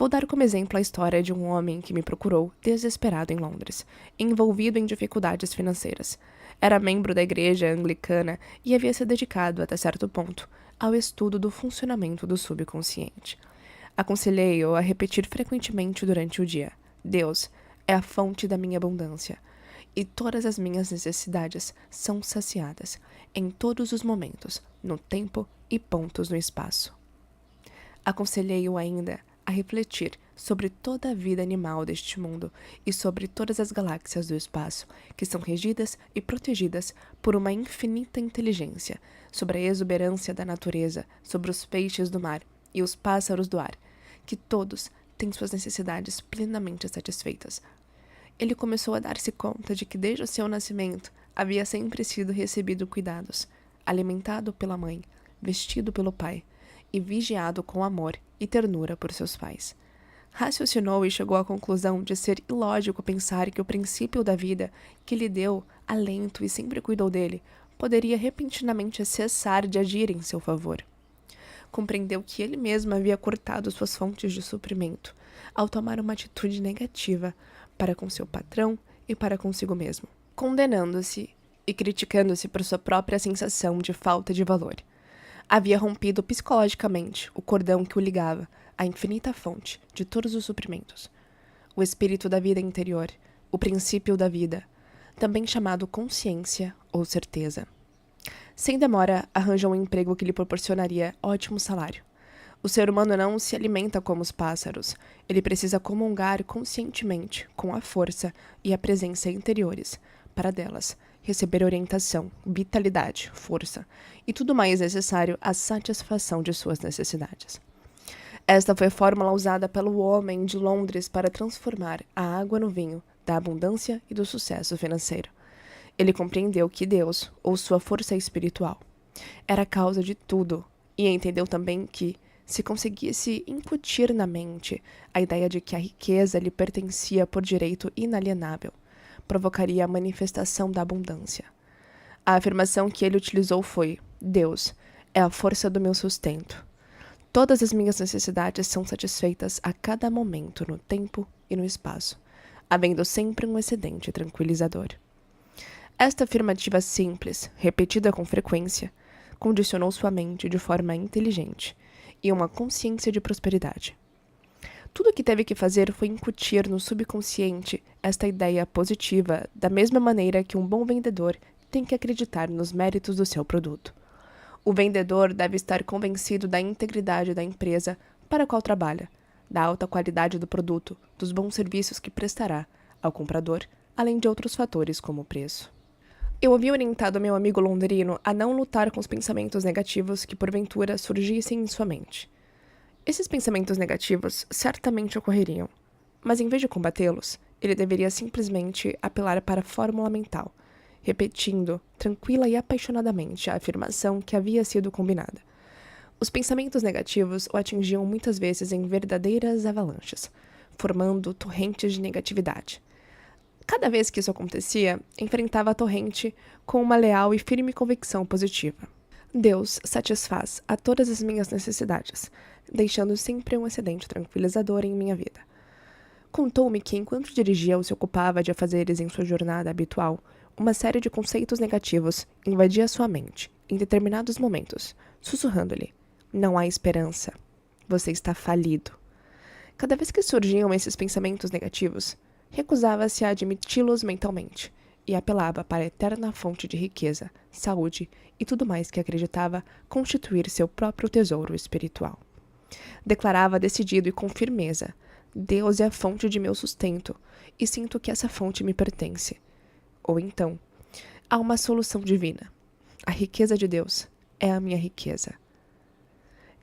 Vou dar como exemplo a história de um homem que me procurou desesperado em Londres, envolvido em dificuldades financeiras. Era membro da igreja anglicana e havia se dedicado, até certo ponto, ao estudo do funcionamento do subconsciente. Aconselhei-o a repetir frequentemente durante o dia: Deus é a fonte da minha abundância, e todas as minhas necessidades são saciadas, em todos os momentos, no tempo e pontos no espaço. Aconselhei-o ainda a refletir sobre toda a vida animal deste mundo e sobre todas as galáxias do espaço, que são regidas e protegidas por uma infinita inteligência, sobre a exuberância da natureza, sobre os peixes do mar e os pássaros do ar, que todos têm suas necessidades plenamente satisfeitas. Ele começou a dar-se conta de que desde o seu nascimento havia sempre sido recebido cuidados, alimentado pela mãe, vestido pelo pai e vigiado com amor e ternura por seus pais. Raciocinou e chegou à conclusão de ser ilógico pensar que o princípio da vida, que lhe deu alento e sempre cuidou dele, poderia repentinamente cessar de agir em seu favor. Compreendeu que ele mesmo havia cortado suas fontes de suprimento, ao tomar uma atitude negativa para com seu patrão e para consigo mesmo, condenando-se e criticando-se por sua própria sensação de falta de valor. Havia rompido psicologicamente o cordão que o ligava à infinita fonte de todos os suprimentos, o espírito da vida interior, o princípio da vida, também chamado consciência ou certeza. Sem demora, arranjou um emprego que lhe proporcionaria ótimo salário. O ser humano não se alimenta como os pássaros. Ele precisa comungar conscientemente com a força e a presença interiores, para delas receber orientação, vitalidade, força e tudo mais necessário à satisfação de suas necessidades. Esta foi a fórmula usada pelo homem de Londres para transformar a água no vinho da abundância e do sucesso financeiro. Ele compreendeu que Deus, ou sua força espiritual, Era a causa de tudo, e entendeu também que, se conseguisse incutir na mente a ideia de que a riqueza lhe pertencia por direito inalienável, provocaria a manifestação da abundância. A afirmação que ele utilizou foi: Deus é a força do meu sustento. Todas as minhas necessidades são satisfeitas a cada momento no tempo e no espaço, havendo sempre um excedente tranquilizador. Esta afirmativa simples, repetida com frequência, condicionou sua mente de forma inteligente e uma consciência de prosperidade. Tudo o que teve que fazer foi incutir no subconsciente esta ideia positiva, da mesma maneira que um bom vendedor tem que acreditar nos méritos do seu produto. O vendedor deve estar convencido da integridade da empresa para a qual trabalha, da alta qualidade do produto, dos bons serviços que prestará ao comprador, além de outros fatores como o preço. Eu havia orientado meu amigo londrino a não lutar com os pensamentos negativos que porventura surgissem em sua mente. Esses pensamentos negativos certamente ocorreriam, mas em vez de combatê-los, ele deveria simplesmente apelar para a fórmula mental, repetindo, tranquila e apaixonadamente, a afirmação que havia sido combinada. Os pensamentos negativos o atingiam muitas vezes em verdadeiras avalanches, formando torrentes de negatividade. Cada vez que isso acontecia, enfrentava a torrente com uma leal e firme convicção positiva. Deus satisfaz a todas as minhas necessidades, deixando sempre um excedente tranquilizador em minha vida. Contou-me que, enquanto dirigia ou se ocupava de afazeres em sua jornada habitual, uma série de conceitos negativos invadia sua mente, em determinados momentos, sussurrando-lhe: não há esperança. Você está falido. Cada vez que surgiam esses pensamentos negativos, recusava-se a admiti-los mentalmente e apelava para a eterna fonte de riqueza, saúde e tudo mais que acreditava constituir seu próprio tesouro espiritual. Declarava decidido e com firmeza: Deus é a fonte de meu sustento e sinto que essa fonte me pertence. Ou então, há uma solução divina. A riqueza de Deus é a minha riqueza.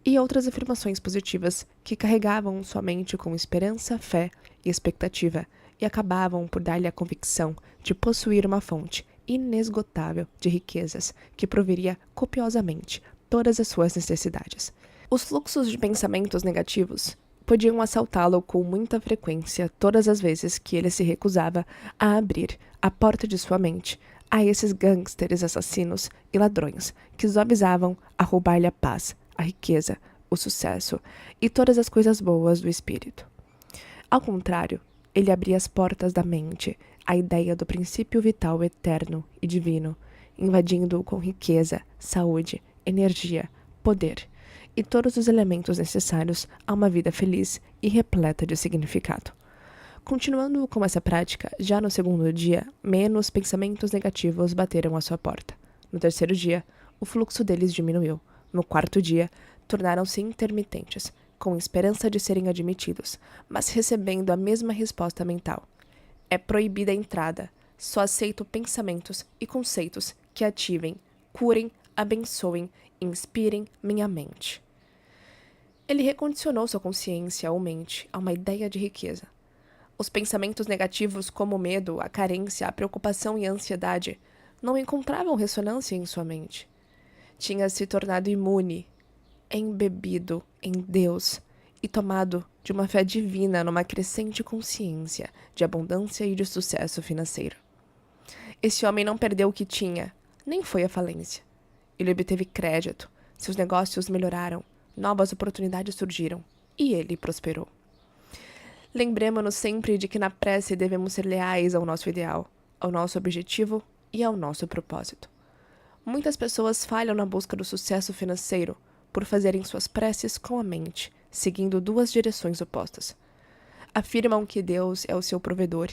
E outras afirmações positivas que carregavam sua mente com esperança, fé e expectativa e acabavam por dar-lhe a convicção de possuir uma fonte inesgotável de riquezas que proveria copiosamente todas as suas necessidades. Os fluxos de pensamentos negativos podiam assaltá-lo com muita frequência todas as vezes que ele se recusava a abrir a porta de sua mente a esses gangsters assassinos e ladrões que os avisavam a roubar-lhe a paz, a riqueza, o sucesso e todas as coisas boas do espírito. Ao contrário, ele abria as portas da mente à ideia do princípio vital eterno e divino, invadindo-o com riqueza, saúde, energia, poder e todos os elementos necessários a uma vida feliz e repleta de significado. Continuando com essa prática, já no segundo dia, menos pensamentos negativos bateram à sua porta. No terceiro dia, o fluxo deles diminuiu. No quarto dia, tornaram-se intermitentes, com esperança de serem admitidos, mas recebendo a mesma resposta mental. É proibida a entrada, só aceito pensamentos e conceitos que ativem, curem, abençoem e inspirem minha mente. Ele recondicionou sua consciência ou mente a uma ideia de riqueza. Os pensamentos negativos como o medo, a carência, a preocupação e a ansiedade não encontravam ressonância em sua mente. Tinha se tornado imune, embebido em Deus e tomado de uma fé divina numa crescente consciência de abundância e de sucesso financeiro. Esse homem não perdeu o que tinha, nem foi à falência. Ele obteve crédito, seus negócios melhoraram, novas oportunidades surgiram e ele prosperou. Lembremos-nos sempre de que na prece devemos ser leais ao nosso ideal, ao nosso objetivo e ao nosso propósito. Muitas pessoas falham na busca do sucesso financeiro por fazerem suas preces com a mente, seguindo duas direções opostas. Afirmam que Deus é o seu provedor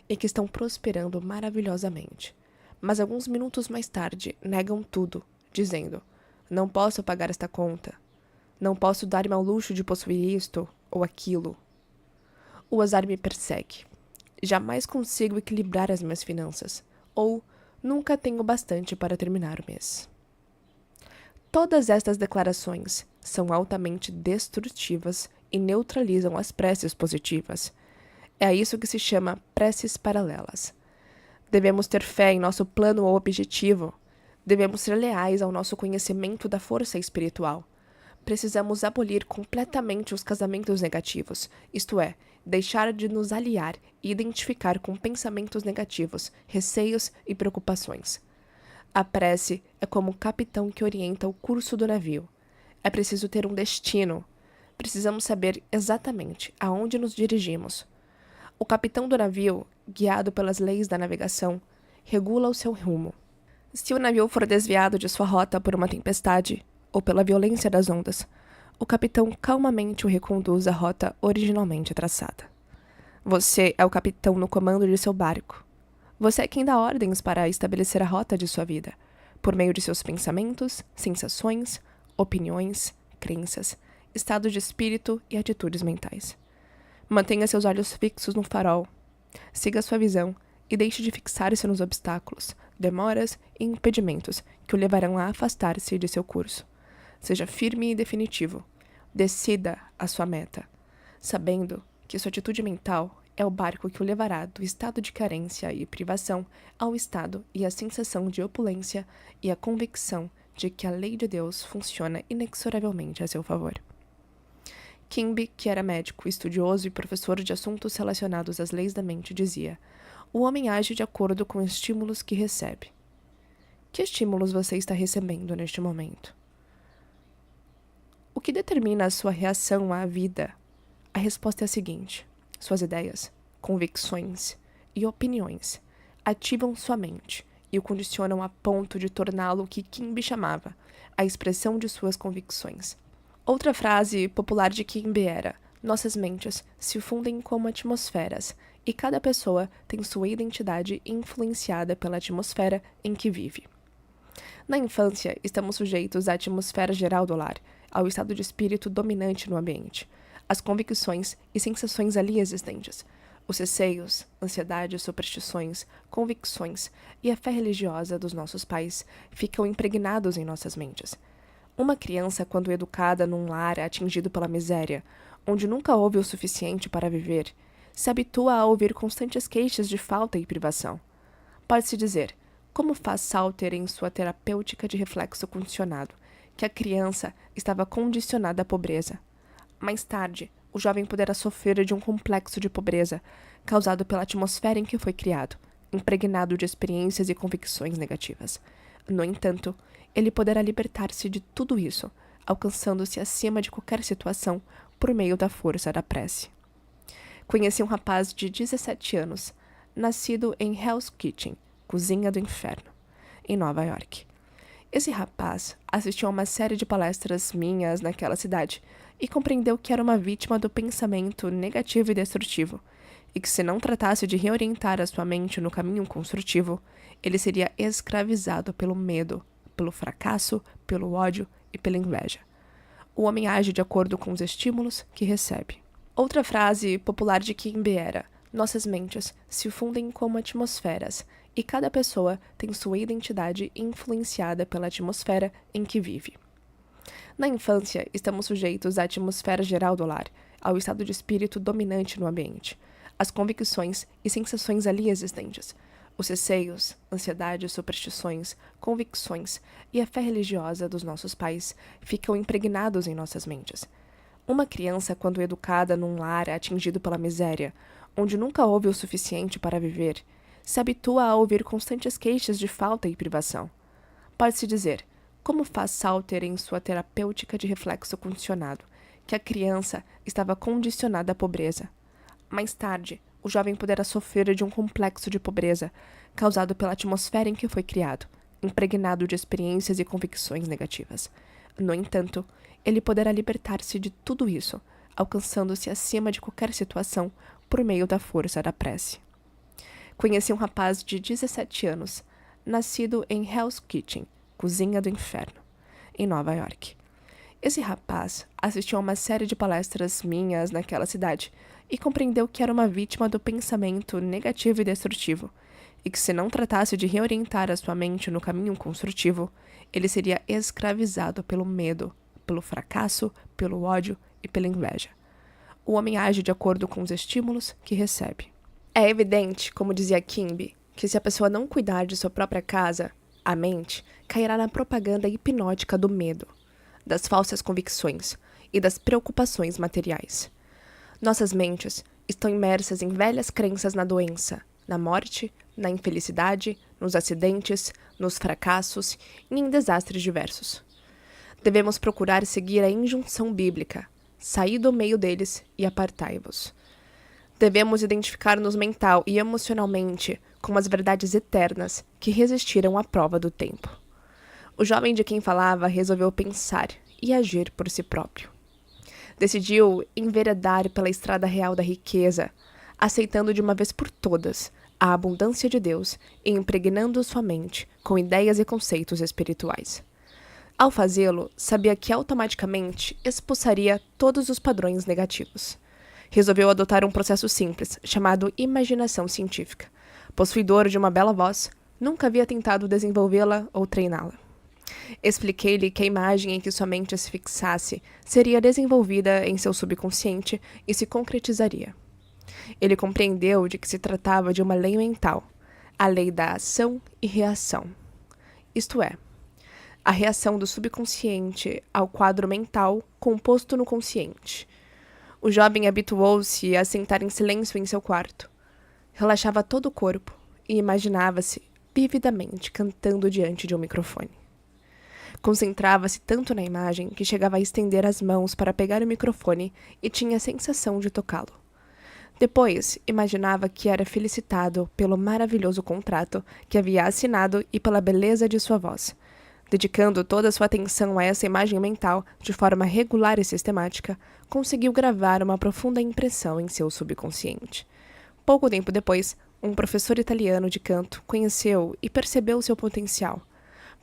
e que estão prosperando maravilhosamente. Mas alguns minutos mais tarde negam tudo, dizendo: não posso pagar esta conta, não posso dar-me ao luxo de possuir isto ou aquilo. O azar me persegue. Jamais consigo equilibrar as minhas finanças, ou nunca tenho bastante para terminar o mês. Todas estas declarações são altamente destrutivas e neutralizam as preces positivas. É a isso que se chama preces paralelas. Devemos ter fé em nosso plano ou objetivo, Devemos ser leais ao nosso conhecimento da força espiritual. Precisamos abolir completamente os casamentos negativos, isto é, deixar de nos aliar e identificar com pensamentos negativos, receios e preocupações. A prece é como o capitão que orienta o curso do navio. É preciso ter um destino. Precisamos saber exatamente aonde nos dirigimos. O capitão do navio, guiado pelas leis da navegação, regula o seu rumo. Se o navio for desviado de sua rota por uma tempestade ou pela violência das ondas, o capitão calmamente o reconduz à rota originalmente traçada. Você é o capitão no comando de seu barco. Você é quem dá ordens para estabelecer a rota de sua vida, por meio de seus pensamentos, sensações, opiniões, crenças, estado de espírito e atitudes mentais. Mantenha seus olhos fixos no farol. Siga sua visão e deixe de fixar-se nos obstáculos, demoras e impedimentos que o levarão a afastar-se de seu curso. Seja firme e definitivo. Decida a sua meta, sabendo que sua atitude mental é o barco que o levará do estado de carência e privação ao estado e à sensação de opulência e à convicção de que a lei de Deus funciona inexoravelmente a seu favor. Kimbe, que era médico, estudioso e professor de assuntos relacionados às leis da mente, dizia: o homem age de acordo com estímulos que recebe. Que estímulos você está recebendo neste momento? O que determina a sua reação à vida? A resposta é a seguinte: suas ideias, convicções e opiniões ativam sua mente e o condicionam a ponto de torná-lo o que Kimbe chamava a expressão de suas convicções. Outra frase popular de Kimbe era: nossas mentes se fundem como atmosferas e cada pessoa tem sua identidade influenciada pela atmosfera em que vive. Na infância, estamos sujeitos à atmosfera geral do lar, ao estado de espírito dominante no ambiente, às convicções e sensações ali existentes, os receios, ansiedades, superstições, convicções e a fé religiosa dos nossos pais ficam impregnados em nossas mentes. Uma criança, quando educada num lar atingido pela miséria, onde nunca houve o suficiente para viver, se habitua a ouvir constantes queixas de falta e privação. Pode-se dizer, como faz Salter em sua terapêutica de reflexo condicionado, que a criança estava condicionada à pobreza. Mais tarde, o jovem poderá sofrer de um complexo de pobreza, causado pela atmosfera em que foi criado, impregnado de experiências e convicções negativas. No entanto, ele poderá libertar-se de tudo isso, alcançando-se acima de qualquer situação por meio da força da prece. Conheci um rapaz de 17 anos, nascido em Hell's Kitchen, Cozinha do Inferno, em Nova York. Esse rapaz assistiu a uma série de palestras minhas naquela cidade e compreendeu que era uma vítima do pensamento negativo e destrutivo, e que se não tratasse de reorientar a sua mente no caminho construtivo, ele seria escravizado pelo medo, pelo fracasso, pelo ódio e pela inveja. O homem age de acordo com os estímulos que recebe. Outra frase popular de Kimbe era: nossas mentes se fundem como atmosferas e cada pessoa tem sua identidade influenciada pela atmosfera em que vive. Na infância, estamos sujeitos à atmosfera geral do lar, ao estado de espírito dominante no ambiente, às convicções e sensações ali existentes, os receios, ansiedades, superstições, convicções e a fé religiosa dos nossos pais ficam impregnados em nossas mentes. Uma criança, quando educada num lar atingido pela miséria, onde nunca houve o suficiente para viver, se habitua a ouvir constantes queixas de falta e privação. Pode-se dizer, como faz Salter em sua terapêutica de reflexo condicionado, que a criança estava condicionada à pobreza. Mais tarde, o jovem poderá sofrer de um complexo de pobreza, causado pela atmosfera em que foi criado, impregnado de experiências e convicções negativas. No entanto, ele poderá libertar-se de tudo isso, alcançando-se acima de qualquer situação por meio da força da prece. Conheci um rapaz de 17 anos, nascido em Hell's Kitchen, Cozinha do Inferno, em Nova York. Esse rapaz assistiu a uma série de palestras minhas naquela cidade e compreendeu que era uma vítima do pensamento negativo e destrutivo, e que se não tratasse de reorientar a sua mente no caminho construtivo, ele seria escravizado pelo medo, pelo fracasso, pelo ódio e pela inveja. O homem age de acordo com os estímulos que recebe. É evidente, como dizia Kimbe, que se a pessoa não cuidar de sua própria casa, A mente cairá na propaganda hipnótica do medo, das falsas convicções e das preocupações materiais. Nossas mentes estão imersas em velhas crenças na doença, na morte, na infelicidade, nos acidentes, nos fracassos e em desastres diversos. Devemos procurar seguir a injunção bíblica: saí do meio deles e apartai-vos. Devemos identificar-nos mental e emocionalmente com as verdades eternas que resistiram à prova do tempo. O jovem de quem falava resolveu pensar e agir por si próprio. Decidiu enveredar pela estrada real da riqueza, aceitando de uma vez por todas a abundância de Deus e impregnando sua mente com ideias e conceitos espirituais. Ao fazê-lo, sabia que automaticamente expulsaria todos os padrões negativos. Resolveu adotar um processo simples, chamado imaginação científica. Possuidor de uma bela voz, nunca havia tentado desenvolvê-la ou treiná-la. Expliquei-lhe que a imagem em que sua mente se fixasse seria desenvolvida em seu subconsciente e se concretizaria. Ele compreendeu de que se tratava de uma lei mental, a lei da ação e reação. Isto é, a reação do subconsciente ao quadro mental composto no consciente. O jovem habituou-se a sentar em silêncio em seu quarto. Relaxava todo o corpo e imaginava-se vividamente cantando diante de um microfone. Concentrava-se tanto na imagem que chegava a estender as mãos para pegar o microfone e tinha a sensação de tocá-lo. Depois, imaginava que era felicitado pelo maravilhoso contrato que havia assinado e pela beleza de sua voz. Dedicando toda a sua atenção a essa imagem mental, de forma regular e sistemática, conseguiu gravar uma profunda impressão em seu subconsciente. Pouco tempo depois, um professor italiano de canto conheceu e percebeu seu potencial,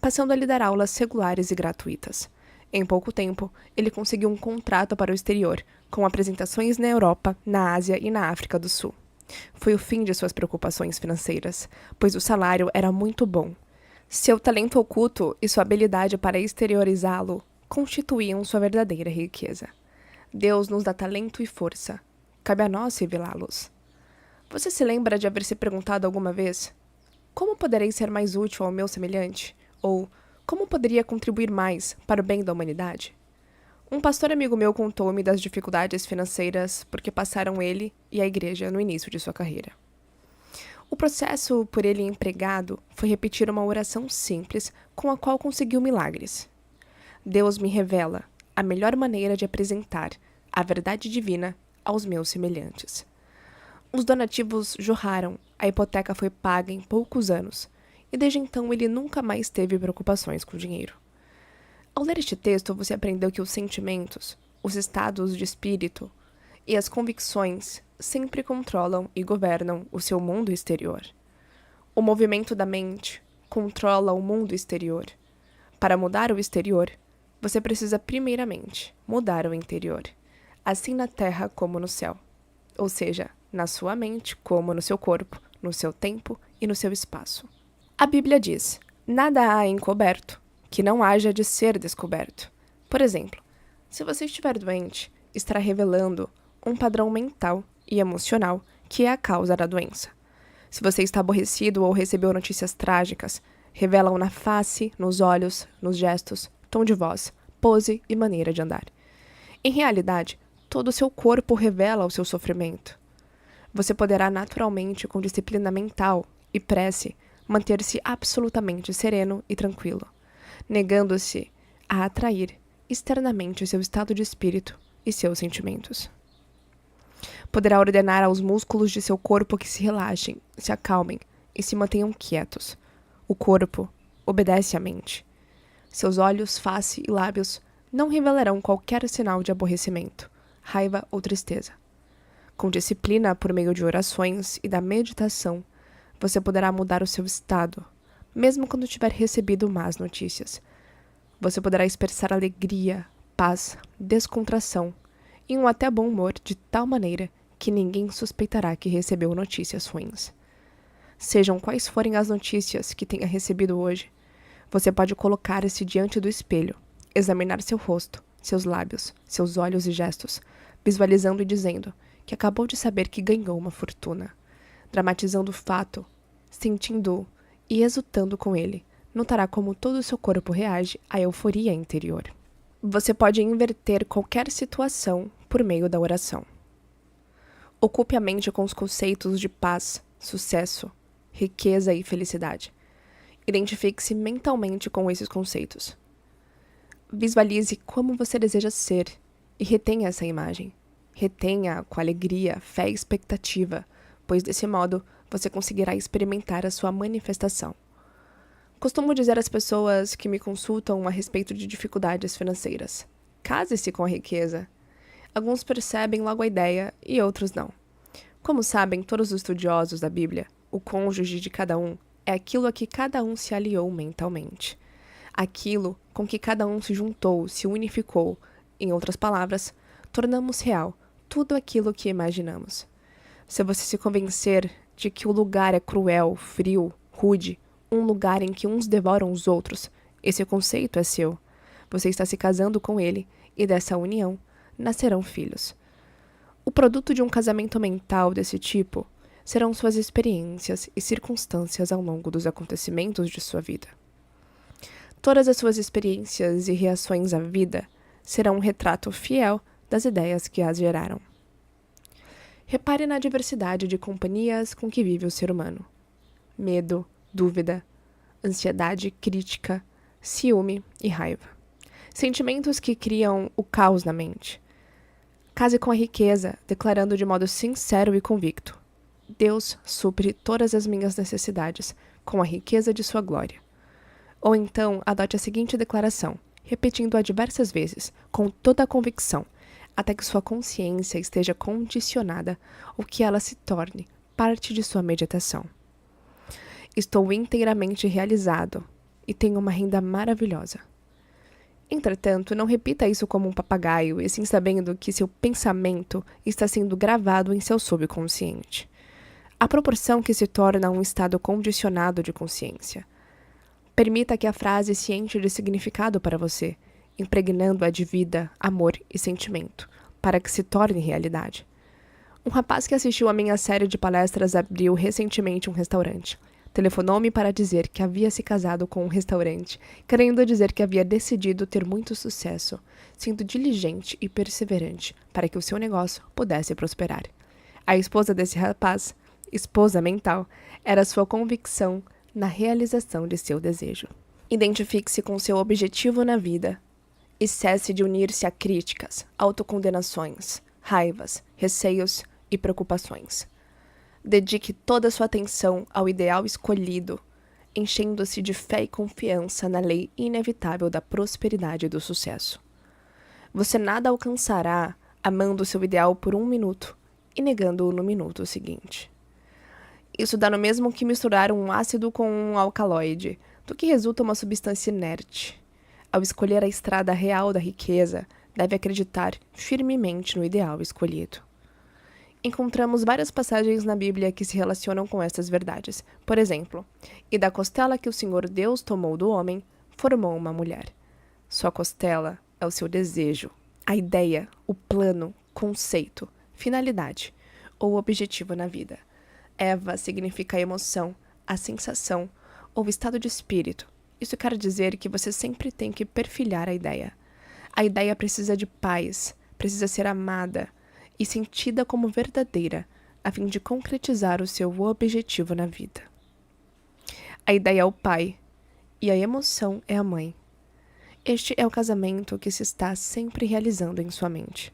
passando a lhe dar aulas regulares e gratuitas. Em pouco tempo, ele conseguiu um contrato para o exterior, com apresentações na Europa, na Ásia e na África do Sul. Foi o fim de suas preocupações financeiras, pois o salário era muito bom. Seu talento oculto e sua habilidade para exteriorizá-lo constituíam sua verdadeira riqueza. Deus nos dá talento e força. Cabe a nós revelá-los. Você se lembra de haver se perguntado alguma vez: como poderei ser mais útil ao meu semelhante? Ou como poderia contribuir mais para o bem da humanidade? Um pastor amigo meu contou-me das dificuldades financeiras porque passaram ele e a igreja no início de sua carreira. O processo por ele empregado foi repetir uma oração simples com a qual conseguiu milagres. Deus me revela a melhor maneira de apresentar a verdade divina aos meus semelhantes. Os donativos jorraram, a hipoteca foi paga em poucos anos, e desde então ele nunca mais teve preocupações com dinheiro. Ao ler este texto, você aprendeu que os sentimentos, os estados de espírito e as convicções sempre controlam e governam o seu mundo exterior. O movimento da mente controla o mundo exterior. Para mudar o exterior, você precisa primeiramente mudar o interior, assim na terra como no céu, ou seja, na sua mente como no seu corpo, no seu tempo e no seu espaço. A Bíblia diz: nada há encoberto que não haja de ser descoberto. Por exemplo, se você estiver doente, estará revelando um padrão mental e emocional que é a causa da doença. Se você está aborrecido ou recebeu notícias trágicas, revelam na face, nos olhos, nos gestos, tom de voz, pose e maneira de andar. Em realidade, todo o seu corpo revela o seu sofrimento. Você poderá naturalmente, com disciplina mental e prece, manter-se absolutamente sereno e tranquilo, negando-se a atrair externamente seu estado de espírito e seus sentimentos. Poderá ordenar aos músculos de seu corpo que se relaxem, se acalmem e se mantenham quietos. O corpo obedece à mente. Seus olhos, face e lábios não revelarão qualquer sinal de aborrecimento, raiva ou tristeza. Com disciplina por meio de orações e da meditação, você poderá mudar o seu estado, mesmo quando tiver recebido más notícias. Você poderá expressar alegria, paz, descontração e um até bom humor de tal maneira que ninguém suspeitará que recebeu notícias ruins. Sejam quais forem as notícias que tenha recebido hoje, você pode colocar-se diante do espelho, examinar seu rosto, seus lábios, seus olhos e gestos, visualizando e dizendo que acabou de saber que ganhou uma fortuna, dramatizando o fato, sentindo-o e exultando com ele, notará como todo o seu corpo reage à euforia interior. Você pode inverter qualquer situação por meio da oração. Ocupe a mente com os conceitos de paz, sucesso, riqueza e felicidade. Identifique-se mentalmente com esses conceitos. Visualize como você deseja ser e retenha essa imagem. Retenha com alegria, fé e expectativa, pois desse modo você conseguirá experimentar a sua manifestação. Costumo dizer às pessoas que me consultam a respeito de dificuldades financeiras: case-se com a riqueza. Alguns percebem logo a ideia e outros não. Como sabem todos os estudiosos da Bíblia, o cônjuge de cada um é aquilo a que cada um se aliou mentalmente. Aquilo com que cada um se juntou, se unificou. Em outras palavras, tornamos real tudo aquilo que imaginamos. Se você se convencer de que o lugar é cruel, frio, rude, um lugar em que uns devoram os outros, esse conceito é seu. Você está se casando com ele e dessa união nascerão filhos. O produto de um casamento mental desse tipo serão suas experiências e circunstâncias ao longo dos acontecimentos de sua vida. Todas as suas experiências e reações à vida serão um retrato fiel das ideias que as geraram. Repare na diversidade de companhias com que vive o ser humano. Medo, dúvida, ansiedade, crítica, ciúme e raiva. Sentimentos que criam o caos na mente. Case com a riqueza, declarando de modo sincero e convicto: Deus supre todas as minhas necessidades com a riqueza de sua glória. Ou então, adote a seguinte declaração, repetindo-a diversas vezes, com toda a convicção, até que sua consciência esteja condicionada ou que ela se torne parte de sua meditação. Estou inteiramente realizado e tenho uma renda maravilhosa. Entretanto, não repita isso como um papagaio, e sim sabendo que seu pensamento está sendo gravado em seu subconsciente. À proporção que se torna um estado condicionado de consciência. Permita que a frase se enche de significado para você, impregnando-a de vida, amor e sentimento, para que se torne realidade. Um rapaz que assistiu à minha série de palestras abriu recentemente um restaurante. Telefonou-me para dizer que havia se casado com um restaurante, querendo dizer que havia decidido ter muito sucesso, sendo diligente e perseverante para que o seu negócio pudesse prosperar. A esposa desse rapaz, esposa mental, era sua convicção na realização de seu desejo. Identifique-se com seu objetivo na vida e cesse de unir-se a críticas, autocondenações, raivas, receios e preocupações. Dedique toda a sua atenção ao ideal escolhido, enchendo-se de fé e confiança na lei inevitável da prosperidade e do sucesso. Você nada alcançará amando seu ideal por 1 minuto e negando-o no minuto seguinte. Isso dá no mesmo que misturar um ácido com um alcaloide, do que resulta uma substância inerte. Ao escolher a estrada real da riqueza, deve acreditar firmemente no ideal escolhido. Encontramos várias passagens na Bíblia que se relacionam com estas verdades. Por exemplo, e da costela que o Senhor Deus tomou do homem, formou uma mulher. Sua costela é o seu desejo, a ideia, o plano, conceito, finalidade ou objetivo na vida. Eva significa a emoção, a sensação ou estado de espírito. Isso quer dizer que você sempre tem que perfilhar a ideia. A ideia precisa de paz, precisa ser amada e sentida como verdadeira, a fim de concretizar o seu objetivo na vida. A ideia é o pai e a emoção é a mãe. Este é o casamento que se está sempre realizando em sua mente.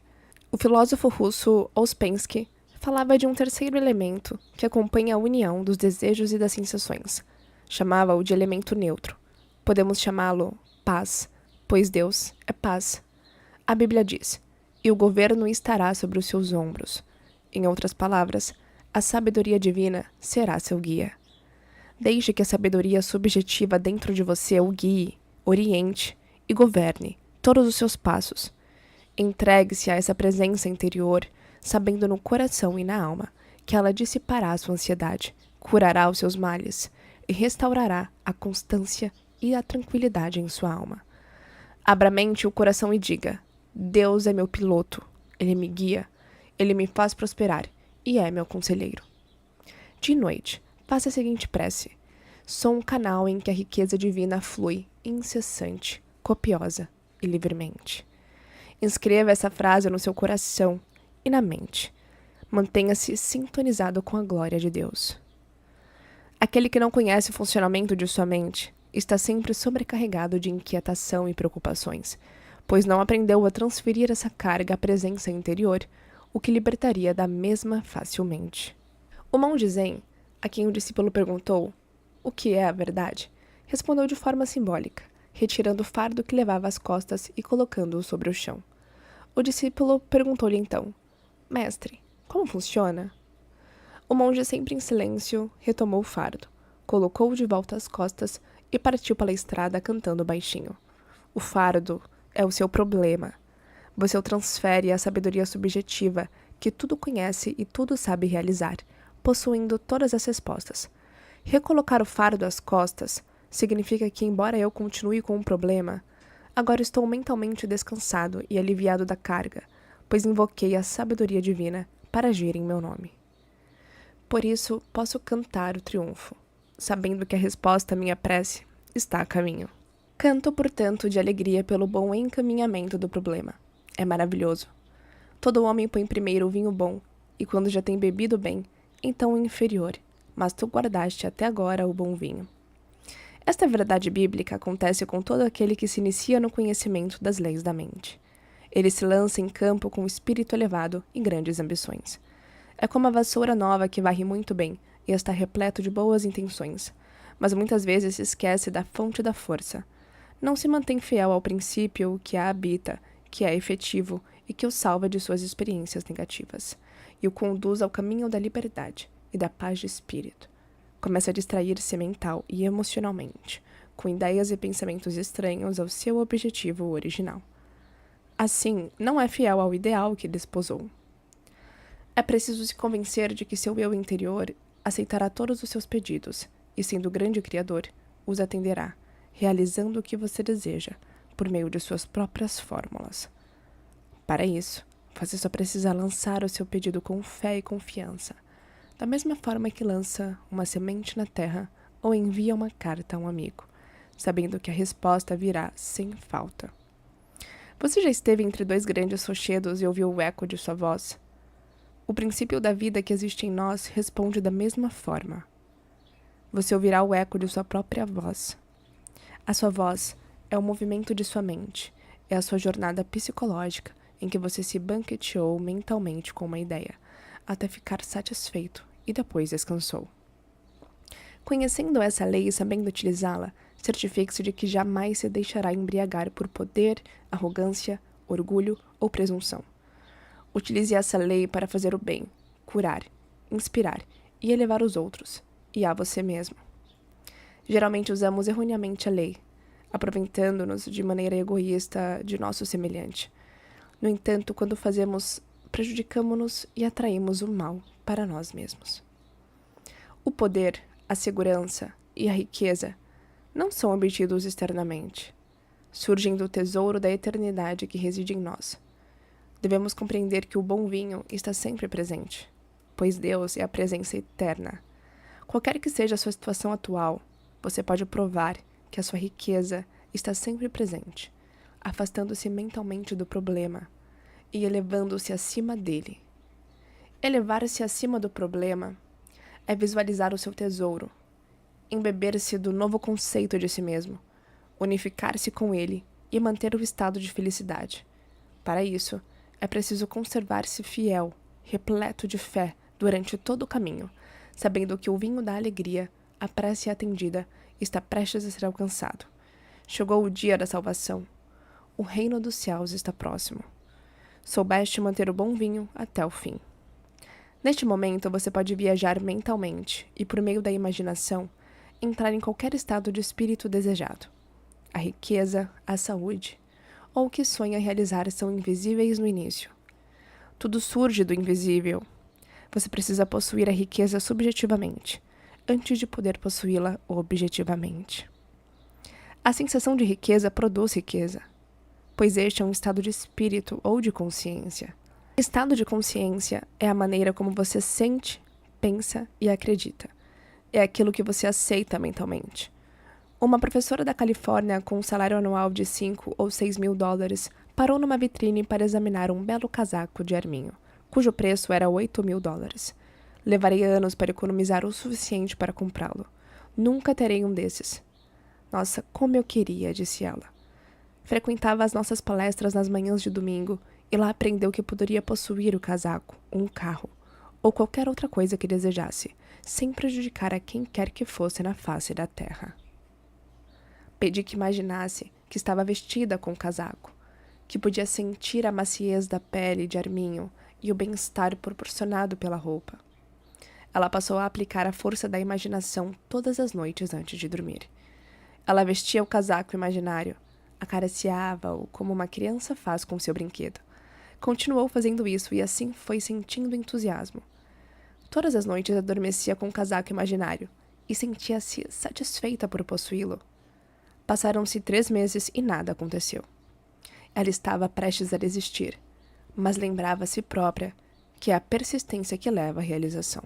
O filósofo russo Ouspensky falava de um terceiro elemento que acompanha a união dos desejos e das sensações. Chamava-o de elemento neutro. Podemos chamá-lo paz, pois Deus é paz. A Bíblia diz: e o governo estará sobre os seus ombros. Em outras palavras, a sabedoria divina será seu guia. Deixe que a sabedoria subjetiva dentro de você o guie, oriente e governe todos os seus passos. Entregue-se a essa presença interior, sabendo no coração e na alma que ela dissipará a sua ansiedade, curará os seus males e restaurará a constância e a tranquilidade em sua alma. Abra a mente e o coração e diga: Deus é meu piloto, Ele me guia, Ele me faz prosperar e é meu conselheiro. De noite, faça a seguinte prece: Sou um canal em que a riqueza divina flui, incessante, copiosa e livremente. Inscreva essa frase no seu coração e na mente. Mantenha-se sintonizado com a glória de Deus. Aquele que não conhece o funcionamento de sua mente está sempre sobrecarregado de inquietação e preocupações, pois não aprendeu a transferir essa carga à presença interior, o que libertaria da mesma facilmente. O monge Zen, a quem o discípulo perguntou o que é a verdade, respondeu de forma simbólica, retirando o fardo que levava às costas e colocando-o sobre o chão. O discípulo perguntou-lhe então: Mestre, como funciona? O monge, sempre em silêncio, retomou o fardo, colocou-o de volta às costas e partiu pela estrada cantando baixinho. O fardo é o seu problema. Você o transfere à sabedoria subjetiva, que tudo conhece e tudo sabe realizar, possuindo todas as respostas. Recolocar o fardo às costas significa que, embora eu continue com o problema, agora estou mentalmente descansado e aliviado da carga, pois invoquei a sabedoria divina para agir em meu nome. Por isso, posso cantar o triunfo, sabendo que a resposta à minha prece está a caminho. Canto, portanto, de alegria pelo bom encaminhamento do problema. É maravilhoso. Todo homem põe primeiro o vinho bom, e quando já tem bebido bem, então o inferior, mas tu guardaste até agora o bom vinho. Esta verdade bíblica acontece com todo aquele que se inicia no conhecimento das leis da mente. Ele se lança em campo com espírito elevado e grandes ambições. É como a vassoura nova que varre muito bem e está repleto de boas intenções, mas muitas vezes se esquece da fonte da força. Não se mantém fiel ao princípio que a habita, que é efetivo e que o salva de suas experiências negativas, e o conduz ao caminho da liberdade e da paz de espírito. Começa a distrair-se mental e emocionalmente, com ideias e pensamentos estranhos ao seu objetivo original. Assim, não é fiel ao ideal que desposou. É preciso se convencer de que seu eu interior aceitará todos os seus pedidos e, sendo o grande Criador, os atenderá, realizando o que você deseja, por meio de suas próprias fórmulas. Para isso, você só precisa lançar o seu pedido com fé e confiança, da mesma forma que lança uma semente na terra ou envia uma carta a um amigo, sabendo que a resposta virá sem falta. Você já esteve entre dois grandes rochedos e ouviu o eco de sua voz? O princípio da vida que existe em nós responde da mesma forma. Você ouvirá o eco de sua própria voz. A sua voz é o movimento de sua mente, é a sua jornada psicológica em que você se banqueteou mentalmente com uma ideia, até ficar satisfeito e depois descansou. Conhecendo essa lei e sabendo utilizá-la, certifique-se de que jamais se deixará embriagar por poder, arrogância, orgulho ou presunção. Utilize essa lei para fazer o bem, curar, inspirar e elevar os outros, e a você mesmo. Geralmente usamos erroneamente a lei, aproveitando-nos de maneira egoísta de nosso semelhante. No entanto, quando fazemos, prejudicamo-nos e atraímos o mal para nós mesmos. O poder, a segurança e a riqueza não são obtidos externamente. Surgem do tesouro da eternidade que reside em nós. Devemos compreender que o bom vinho está sempre presente, pois Deus é a presença eterna. Qualquer que seja a sua situação atual, você pode provar que a sua riqueza está sempre presente, afastando-se mentalmente do problema e elevando-se acima dele. Elevar-se acima do problema é visualizar o seu tesouro, embeber-se do novo conceito de si mesmo, unificar-se com ele e manter o estado de felicidade. Para isso, é preciso conservar-se fiel, repleto de fé durante todo o caminho, sabendo que o vinho da alegria, a prece atendida, está prestes a ser alcançado. Chegou o dia da salvação. O reino dos céus está próximo. Soubeste manter o bom vinho até o fim. Neste momento, você pode viajar mentalmente e, por meio da imaginação, entrar em qualquer estado de espírito desejado. A riqueza, a saúde, ou o que sonha realizar são invisíveis no início. Tudo surge do invisível. Você precisa possuir a riqueza subjetivamente, antes de poder possuí-la objetivamente. A sensação de riqueza produz riqueza, pois este é um estado de espírito ou de consciência. Estado de consciência é a maneira como você sente, pensa e acredita. É aquilo que você aceita mentalmente. Uma professora da Califórnia com um salário anual de 5 ou 6 mil dólares parou numa vitrine para examinar um belo casaco de arminho, cujo preço era 8 mil dólares. Levarei anos para economizar o suficiente para comprá-lo. Nunca terei um desses. Nossa, como eu queria, disse ela. Frequentava as nossas palestras nas manhãs de domingo e lá aprendeu que poderia possuir o casaco, um carro, ou qualquer outra coisa que desejasse, sem prejudicar a quem quer que fosse na face da terra. Pedi que imaginasse que estava vestida com o casaco, que podia sentir a maciez da pele de arminho e o bem-estar proporcionado pela roupa. Ela passou a aplicar a força da imaginação todas as noites antes de dormir. Ela vestia o casaco imaginário, acariciava-o como uma criança faz com seu brinquedo. Continuou fazendo isso e assim foi sentindo entusiasmo. Todas as noites adormecia com o casaco imaginário e sentia-se satisfeita por possuí-lo. Passaram-se 3 meses e nada aconteceu. Ela estava prestes a desistir, mas lembrava a si própria que é a persistência que leva à realização.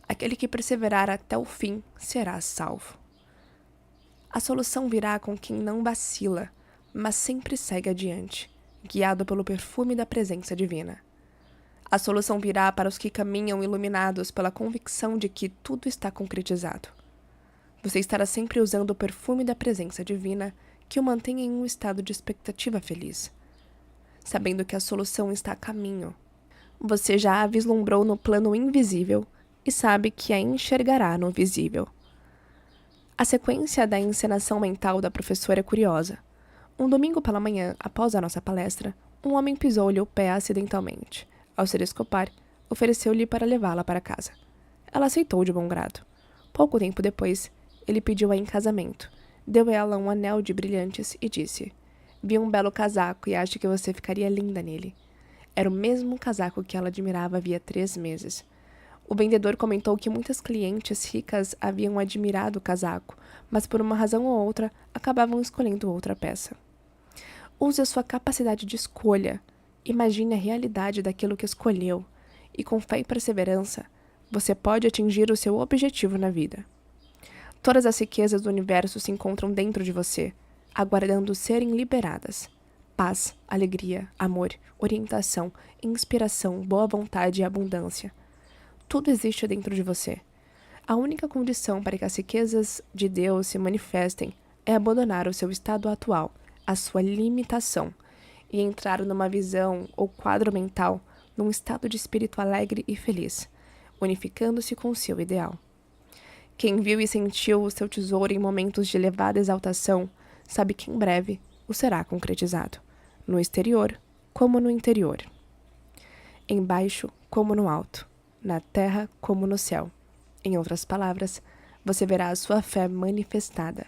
Aquele que perseverar até o fim será salvo. A solução virá com quem não vacila, mas sempre segue adiante, guiado pelo perfume da presença divina. A solução virá para os que caminham iluminados pela convicção de que tudo está concretizado. Você estará sempre usando o perfume da presença divina que o mantém em um estado de expectativa feliz, sabendo que a solução está a caminho. Você já a vislumbrou no plano invisível e sabe que a enxergará no visível. A sequência da encenação mental da professora é curiosa. Um domingo pela manhã, após a nossa palestra, um homem pisou-lhe o pé acidentalmente. Ao se desculpar, ofereceu-lhe para levá-la para casa. Ela aceitou de bom grado. Pouco tempo depois, ele pediu-a em casamento, deu a ela um anel de brilhantes e disse: "Vi um belo casaco e acho que você ficaria linda nele." Era o mesmo casaco que ela admirava havia 3 meses. O vendedor comentou que muitas clientes ricas haviam admirado o casaco, mas por uma razão ou outra acabavam escolhendo outra peça. Use a sua capacidade de escolha. Imagine a realidade daquilo que escolheu, e com fé e perseverança, você pode atingir o seu objetivo na vida. Todas as riquezas do universo se encontram dentro de você, aguardando serem liberadas. Paz, alegria, amor, orientação, inspiração, boa vontade e abundância. Tudo existe dentro de você. A única condição para que as riquezas de Deus se manifestem é abandonar o seu estado atual, a sua limitação, e entrar numa visão ou quadro mental, num estado de espírito alegre e feliz, unificando-se com o seu ideal. Quem viu e sentiu o seu tesouro em momentos de elevada exaltação, sabe que em breve o será concretizado, no exterior como no interior. Embaixo como no alto, na terra como no céu. Em outras palavras, você verá a sua fé manifestada.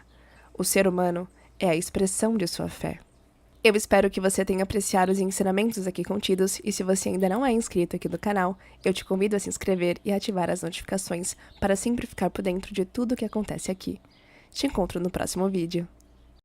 O ser humano é a expressão de sua fé. Eu espero que você tenha apreciado os ensinamentos aqui contidos e se você ainda não é inscrito aqui no canal, eu te convido a se inscrever e ativar as notificações para sempre ficar por dentro de tudo o que acontece aqui. Te encontro no próximo vídeo.